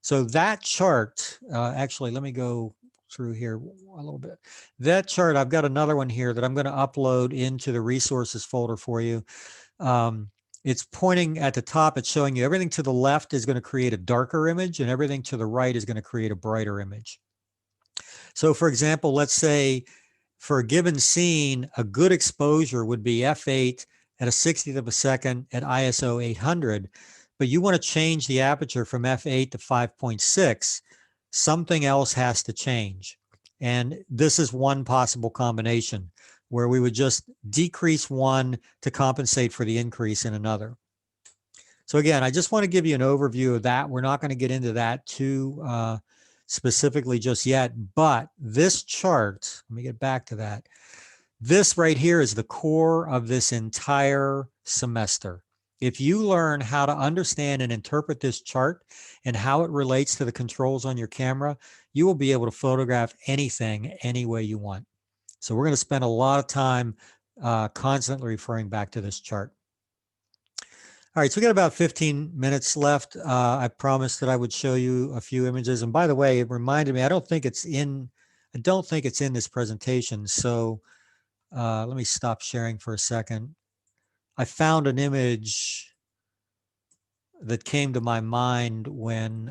So that chart, actually, let me go through here a little bit. That chart, I've got another one here that I'm going to upload into the resources folder for you. It's pointing at the top, it's showing you everything to the left is going to create a darker image and everything to the right is going to create a brighter image. So for example, let's say for a given scene, a good exposure would be f8 at 1/60th of a second at ISO 800, but you want to change the aperture from f8 to 5.6, something else has to change. And this is one possible combination where we would just decrease one to compensate for the increase in another. So again, I just want to give you an overview of that. We're not going to get into that too specifically just yet, but this chart, let me get back to that. This right here is the core of this entire semester. If you learn how to understand and interpret this chart and how it relates to the controls on your camera, you will be able to photograph anything any way you want. So we're going to spend a lot of time constantly referring back to this chart. All right, so we got about 15 minutes left. I promised that I would show you a few images. And by the way, it reminded me, I don't think it's in this presentation. So let me stop sharing for a second. I found an image that came to my mind when,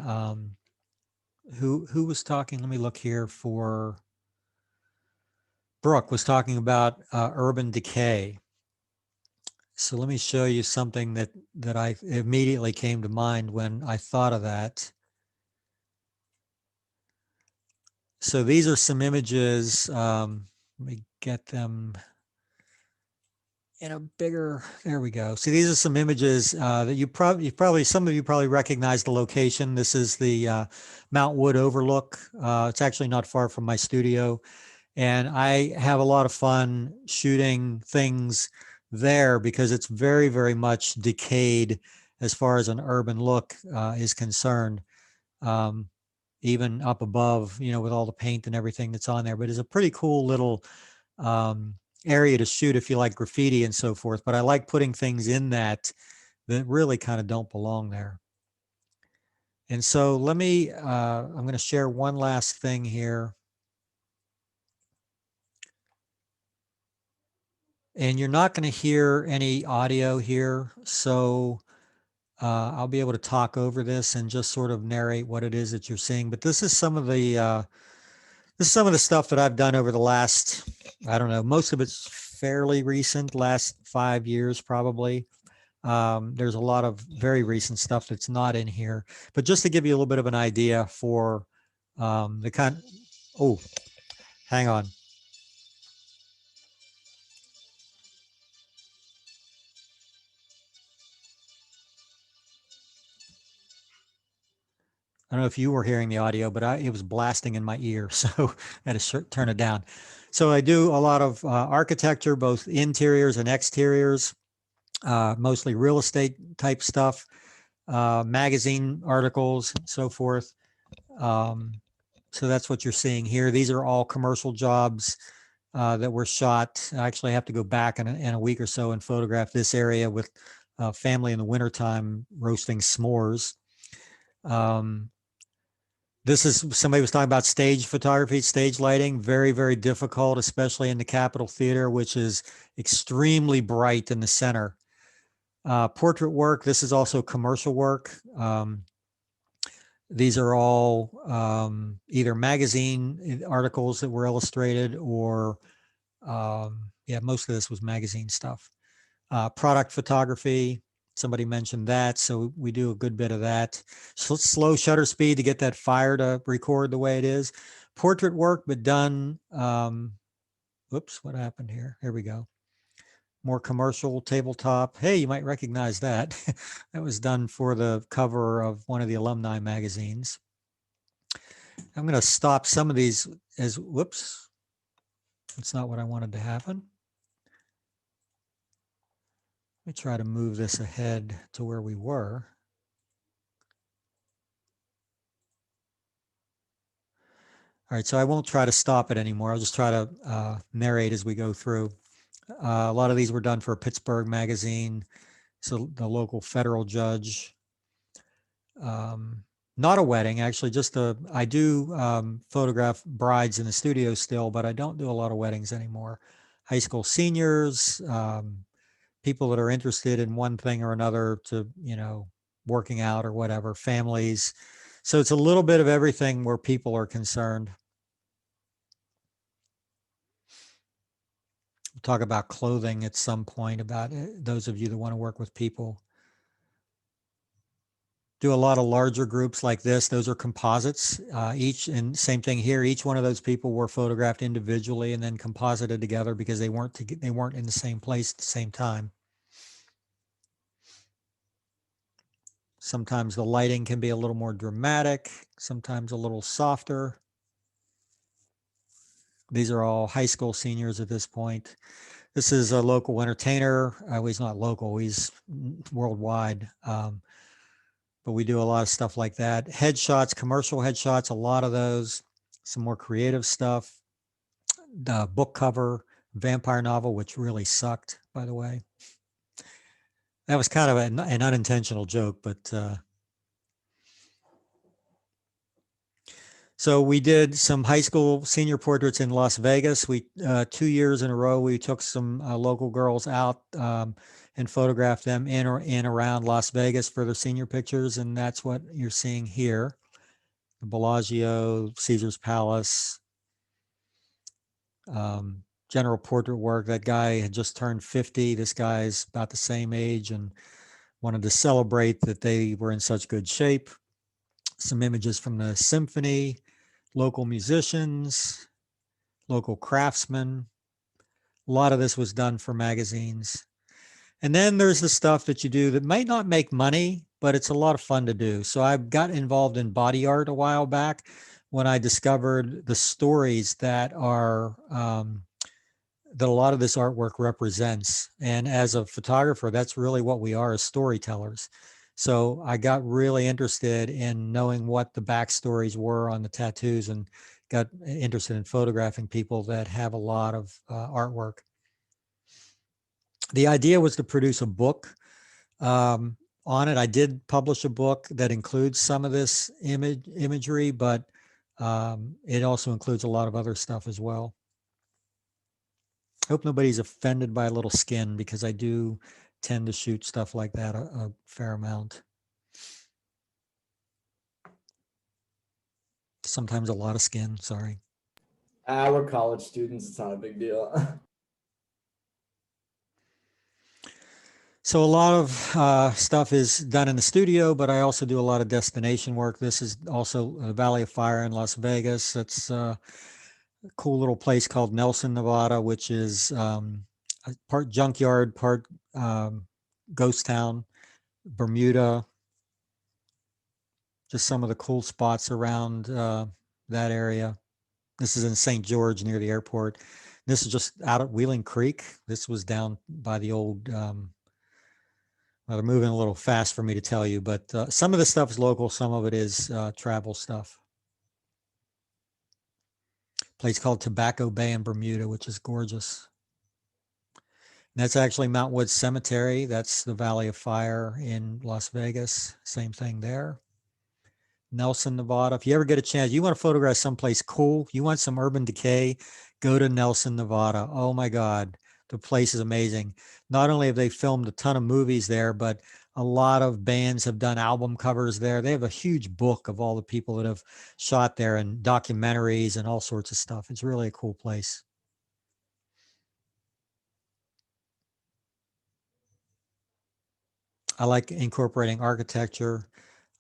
who was talking? Let me look here for, Brooke was talking about urban decay. So let me show you something that I immediately came to mind when I thought of that. So these are some images. Let me get them in a bigger, there we go. See, these are some images that some of you probably recognize the location. This is the Mount Wood overlook. It's actually not far from my studio. And I have a lot of fun shooting things there because it's very, very much decayed as far as an urban look is concerned. Even up above, with all the paint and everything that's on there, but it's a pretty cool little area to shoot if you like graffiti and so forth. But I like putting things in that really kind of don't belong there. And so let me, I'm going to share one last thing here. And you're not going to hear any audio here. So I'll be able to talk over this and just sort of narrate what it is that you're seeing. But this is some of the stuff that I've done over the last, I don't know, most of it's fairly recent, last 5 years probably. There's a lot of very recent stuff that's not in here, but just to give you a little bit of an idea for the kind, oh, hang on. I don't know if you were hearing the audio, but it was blasting in my ear, so I had to turn it down. So I do a lot of architecture, both interiors and exteriors, mostly real estate type stuff, magazine articles, and so forth. So that's what you're seeing here. These are all commercial jobs that were shot. I actually have to go back in a week or so and photograph this area with family in the wintertime roasting s'mores. This is, somebody was talking about stage photography, stage lighting, very, very difficult, especially in the Capitol Theater, which is extremely bright in the center. Portrait work, this is also commercial work. These are all either magazine articles that were illustrated or, yeah, most of this was magazine stuff. Product photography, somebody mentioned that, so we do a good bit of that. Slow shutter speed to get that fire to record the way it is. Portrait work, but done, whoops, what happened here? Here we go. More commercial tabletop. Hey, you might recognize that. That was done for the cover of one of the alumni magazines. I'm going to stop some of these as, whoops, that's not what I wanted to happen. Let me try to move this ahead to where we were. All right, so I won't try to stop it anymore. I'll just try to narrate as we go through. A lot of these were done for Pittsburgh Magazine, so the local federal judge. Not a wedding, actually, I do photograph brides in the studio still, but I don't do a lot of weddings anymore. High school seniors, people that are interested in one thing or another to, working out or whatever, families. So it's a little bit of everything where people are concerned. We'll talk about clothing at some point, about those of you that want to work with people. Do a lot of larger groups like this. Those are composites. And same thing here. Each one of those people were photographed individually and then composited together because they weren't in the same place at the same time. Sometimes the lighting can be a little more dramatic, sometimes a little softer. These are all high school seniors at this point. This is a local entertainer. He's not local, he's worldwide. But we do a lot of stuff like that. Headshots, commercial headshots, a lot of those. Some more creative stuff. The book cover, vampire novel, which really sucked, by the way. That was kind of an unintentional joke, but so we did some high school senior portraits in Las Vegas. 2 years in a row, we took some local girls out and photographed them in or around Las Vegas for their senior pictures, and that's what you're seeing here. The Bellagio, Caesar's Palace. general portrait work. That guy had just turned 50. This guy's about the same age and wanted to celebrate that they were in such good shape. Some images from the symphony, local musicians, local craftsmen. A lot of this was done for magazines. And then there's the stuff that you do that might not make money, but it's a lot of fun to do. So I got involved in body art a while back when I discovered the stories that are that a lot of this artwork represents. And as a photographer, that's really what we are as storytellers. So I got really interested in knowing what the backstories were on the tattoos and got interested in photographing people that have a lot of artwork. The idea was to produce a book on it. I did publish a book that includes some of this imagery, but it also includes a lot of other stuff as well. I hope nobody's offended by a little skin, because I do tend to shoot stuff like that a fair amount. Sometimes a lot of skin, sorry. We're college students, it's not a big deal. So a lot of stuff is done in the studio, but I also do a lot of destination work. This is also the Valley of Fire in Las Vegas. It's a cool little place called Nelson, Nevada, which is part junkyard, part ghost town. Bermuda, just some of the cool spots around that area. This is in St. George near the airport. This is just out at Wheeling Creek. This was down by the old, well, they're moving a little fast for me to tell you, but some of the stuff is local, some of it is travel stuff. Place called Tobacco Bay in Bermuda, which is gorgeous. And that's actually Mount Woods Cemetery. That's the Valley of Fire in Las Vegas. Same thing there. Nelson, Nevada. If you ever get a chance, you want to photograph someplace cool, you want some urban decay, go to Nelson, Nevada. Oh my God, the place is amazing. Not only have they filmed a ton of movies there, but a lot of bands have done album covers there. They have a huge book of all the people that have shot there and documentaries and all sorts of stuff. It's really a cool place. I like incorporating architecture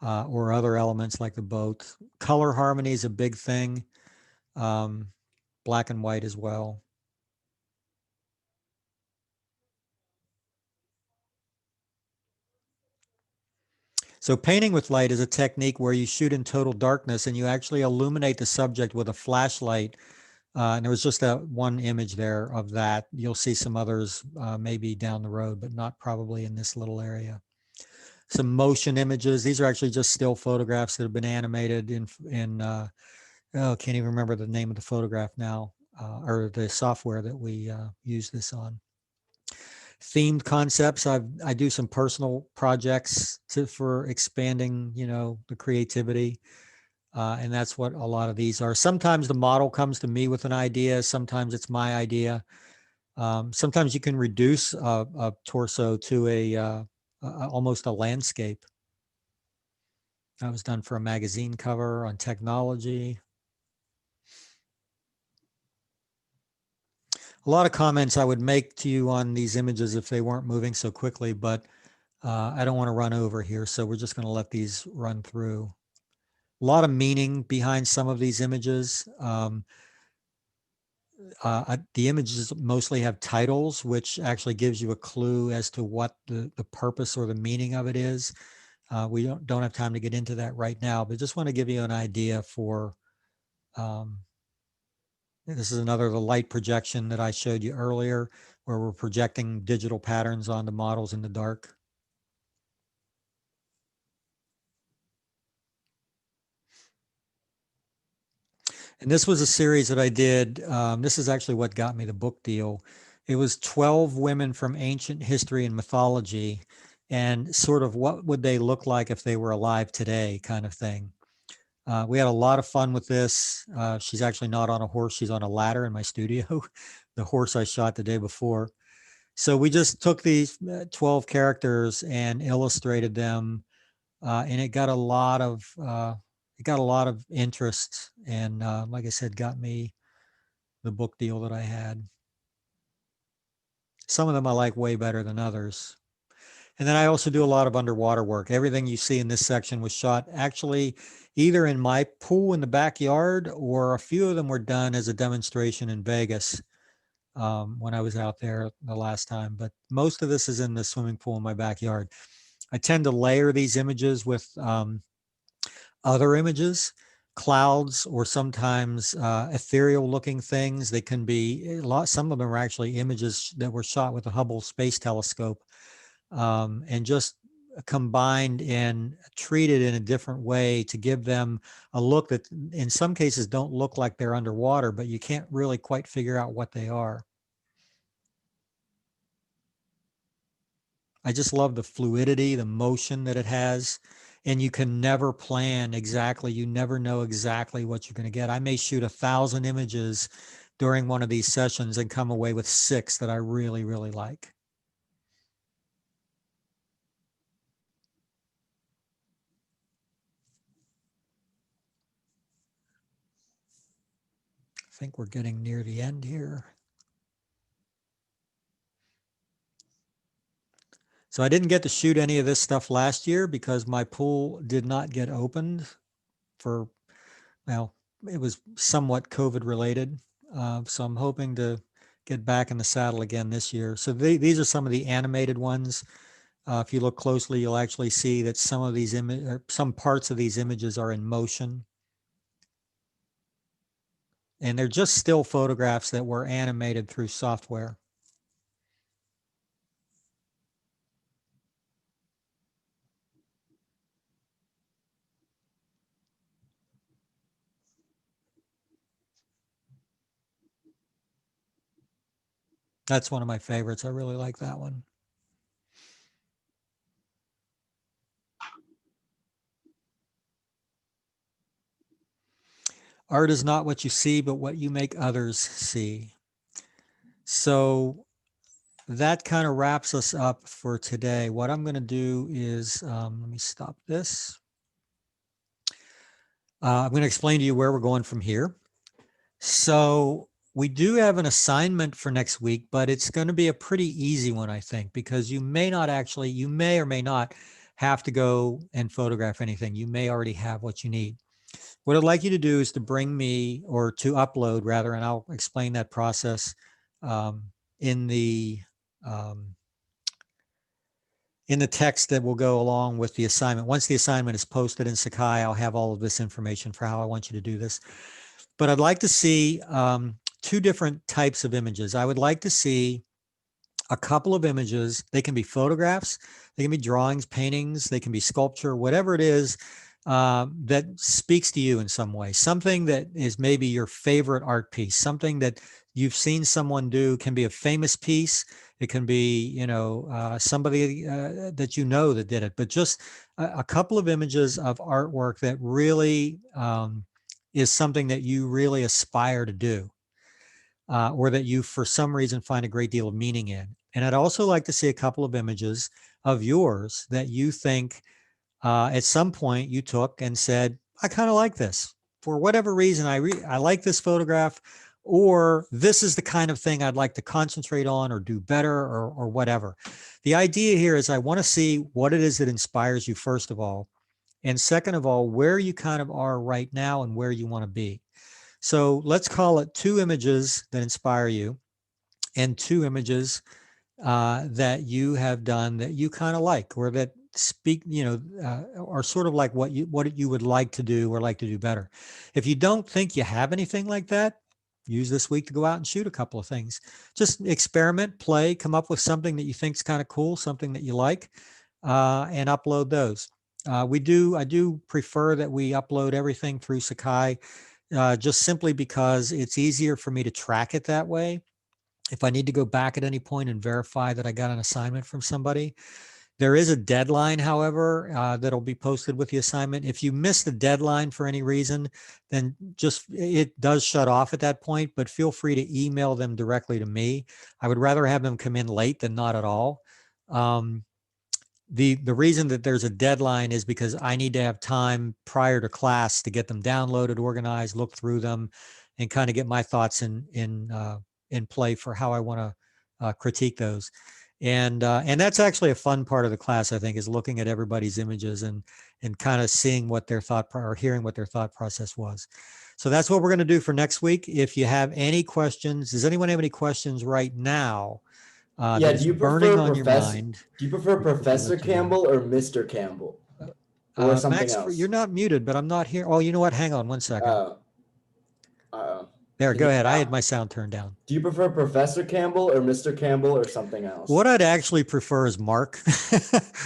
or other elements like the boat. Color harmony is a big thing. Black and white as well. So painting with light is a technique where you shoot in total darkness and you actually illuminate the subject with a flashlight. And there was just that one image there of that. You'll see some others maybe down the road, but not probably in this little area. Some motion images. These are actually just still photographs that have been animated in oh, I can't even remember the name of the photograph now, or the software that we use this on. Themed concepts. I do some personal projects for expanding, you know, the creativity. And that's what a lot of these are. Sometimes the model comes to me with an idea. Sometimes it's my idea. Sometimes you can reduce a torso to almost a landscape. That was done for a magazine cover on technology. A lot of comments I would make to you on these images if they weren't moving so quickly, but I don't want to run over here, so we're just going to let these run through. A lot of meaning behind some of these images. The images mostly have titles, which actually gives you a clue as to what the purpose or the meaning of it is. We don't have time to get into that right now, but just want to give you an idea for, this is another, the light projection that I showed you earlier, where we're projecting digital patterns onto models in the dark. And this was a series that I did. This is actually what got me the book deal. It was 12 women from ancient history and mythology, and sort of what would they look like if they were alive today, kind of thing. We had a lot of fun with this. She's actually not on a horse. She's on a ladder in my studio, the horse I shot the day before. So we just took these 12 characters and illustrated them. And it got a lot of interest, and like I said, got me the book deal that I had. Some of them I like way better than others. And then I also do a lot of underwater work. Everything you see in this section was shot actually either in my pool in the backyard, or a few of them were done as a demonstration in Vegas when I was out there the last time. But most of this is in the swimming pool in my backyard. I tend to layer these images with other images, clouds, or sometimes ethereal looking things. They can be some of them are actually images that were shot with the Hubble Space Telescope, and just combined and treated in a different way to give them a look that in some cases don't look like they're underwater, but you can't really quite figure out what they are. I just love the fluidity, the motion that it has, and you can never plan exactly. You never know exactly what you're going to get. I may shoot 1,000 images during one of these sessions and come away with 6 that I really, really like. I think we're getting near the end here. So I didn't get to shoot any of this stuff last year because my pool did not get opened for, well, it was somewhat COVID related. So I'm hoping to get back in the saddle again this year. So these are some of the animated ones. If you look closely, you'll actually see that some of these some parts of these images are in motion. And they're just still photographs that were animated through software. That's one of my favorites. I really like that one. Art is not what you see, but what you make others see. So that kind of wraps us up for today. What I'm going to do is, let me stop this. I'm going to explain to you where we're going from here. So we do have an assignment for next week, but it's going to be a pretty easy one, I think, because you may or may not have to go and photograph anything. You may already have what you need. What I'd like you to do is to bring me, or to upload rather, and I'll explain that process in the text that will go along with the assignment. Once the assignment is posted in Sakai, I'll have all of this information for how I want you to do this. But I'd like to see 2 different types of images. I would like to see a couple of images. They can be photographs, they can be drawings, paintings, they can be sculpture, whatever it is that speaks to you in some way. Something that is maybe your favorite art piece, something that you've seen someone do. Can be a famous piece. It can be, somebody that you know that did it, but just a couple of images of artwork that really is something that you really aspire to do, or that you, for some reason, find a great deal of meaning in. And I'd also like to see a couple of images of yours that you think at some point you took and said, I kind of like this. For whatever reason, I like this photograph, or this is the kind of thing I'd like to concentrate on or do better, or whatever. The idea here is I want to see what it is that inspires you, first of all. And second of all, where you kind of are right now and where you want to be. So let's call it 2 images that inspire you, and 2 images that you have done that you kind of like, or that speak, are sort of like what you would like to do or like to do better. If you don't think you have anything like that, use this week to go out and shoot a couple of things. Just experiment, play, come up with something that you think is kind of cool, something that you like, and upload those. I do prefer that we upload everything through Sakai, just simply because it's easier for me to track it that way. If I need to go back at any point and verify that I got an assignment from somebody. There is a deadline, however, that'll be posted with the assignment. If you miss the deadline for any reason, then it does shut off at that point, but feel free to email them directly to me. I would rather have them come in late than not at all. The reason that there's a deadline is because I need to have time prior to class to get them downloaded, organized, look through them, and kind of get my thoughts in play for how I want critique those. And that's actually a fun part of the class, I think, is looking at everybody's images and kind of seeing what their or hearing what their thought process was. So that's what we're going to do for next week. If you have any questions, does anyone have any questions right now? Yeah, that is do you burning prefer on your mind? Do you prefer Professor Campbell or Mr. Campbell? Or something Max, else? you're not muted, but I'm not here. Oh, you know what? Hang on one second. There, Can go you ahead. I now? had my sound turned down. Do you prefer Professor Campbell or Mr. Campbell or something else? What I'd actually prefer is Mark.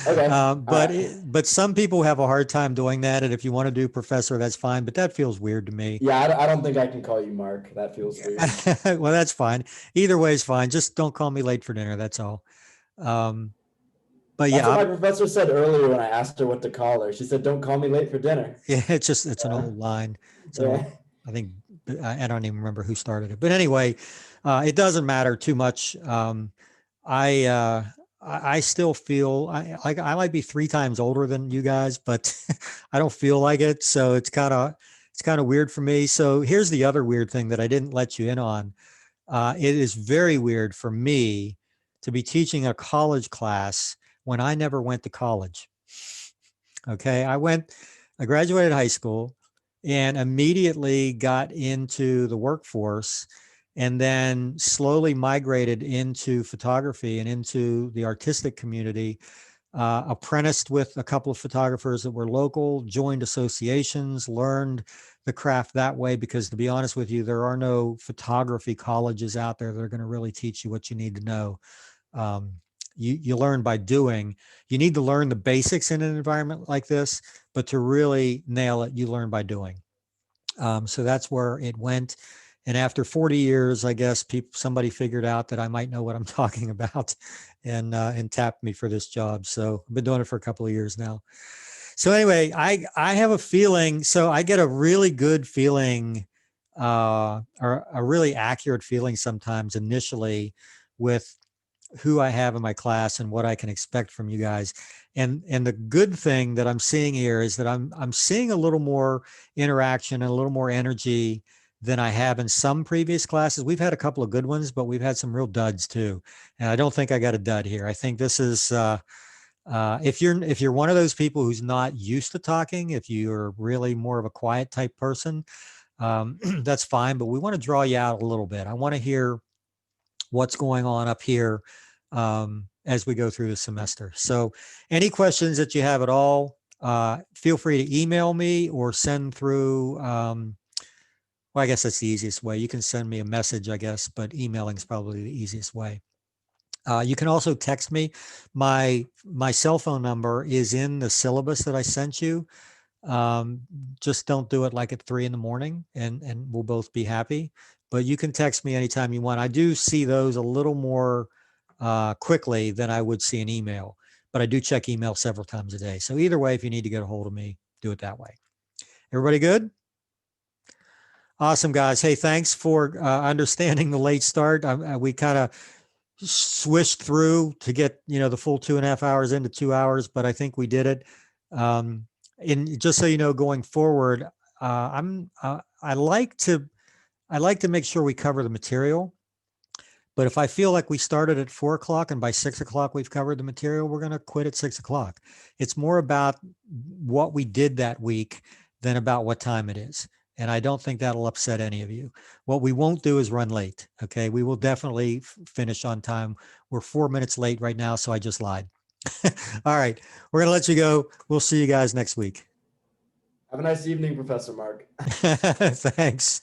Okay. But some people have a hard time doing that. And if you want to do Professor, that's fine. But that feels weird to me. Yeah, I don't think I can call you Mark. That feels weird. Well, that's fine. Either way is fine. Just don't call me late for dinner. That's all. But That's yeah, what my professor said earlier when I asked her what to call her. She said, "Don't call me late for dinner." yeah, it's an old line. So Yeah. I think I don't even remember who started it. But anyway, it doesn't matter too much. I still feel like I might be 3 times older than you guys, but I don't feel like it. So it's kind of weird for me. So here's the other weird thing that I didn't let you in on. It is very weird for me to be teaching a college class when I never went to college. Okay, I graduated high school and immediately got into the workforce, and then slowly migrated into photography and into the artistic community. Apprenticed with a couple of photographers that were local, joined associations, learned the craft that way, because to be honest with you, there are no photography colleges out there that are going to really teach you what you need to know. You learn by doing. You need to learn the basics in an environment like this, but to really nail it, you learn by doing. So that's where it went. And after 40 years, I guess somebody figured out that I might know what I'm talking about, and tapped me for this job. So I've been doing it for a couple of years now. So anyway, I have a feeling. So I get a really good feeling, or a really accurate feeling sometimes initially with who I have in my class and what I can expect from you guys. And the good thing that I'm seeing here is that I'm seeing a little more interaction and a little more energy than I have in some previous classes. We've had a couple of good ones, but we've had some real duds too. And I don't think I got a dud here. I think this is, if you're one of those people who's not used to talking, if you're really more of a quiet type person, that's fine. But we want to draw you out a little bit. I want to hear what's going on up here as we go through the semester. So any questions that you have at all, feel free to email me or send through, well, I guess that's the easiest way. You can send me a message, I guess, but emailing is probably the easiest way. You can also text me. My cell phone number is in the syllabus that I sent you. Just don't do it like at 3 a.m. and we'll both be happy. But you can text me anytime you want. I do see those a little more quickly than I would see an email, but I do check email several times a day. So either way, if you need to get a hold of me, do it that way. Everybody good? Awesome, guys. Hey, thanks for understanding the late start. We kind of swished through to get, the full 2.5 hours into 2 hours, but I think we did it. And just so you know, going forward, I like to make sure we cover the material. But if I feel like we started at 4 o'clock and by 6 o'clock we've covered the material, we're going to quit at 6 o'clock. It's more about what we did that week than about what time it is. And I don't think that'll upset any of you. What we won't do is run late. Okay. We will definitely finish on time. We're 4 minutes late right now, so I just lied. All right. We're going to let you go. We'll see you guys next week. Have a nice evening, Professor Mark. Thanks.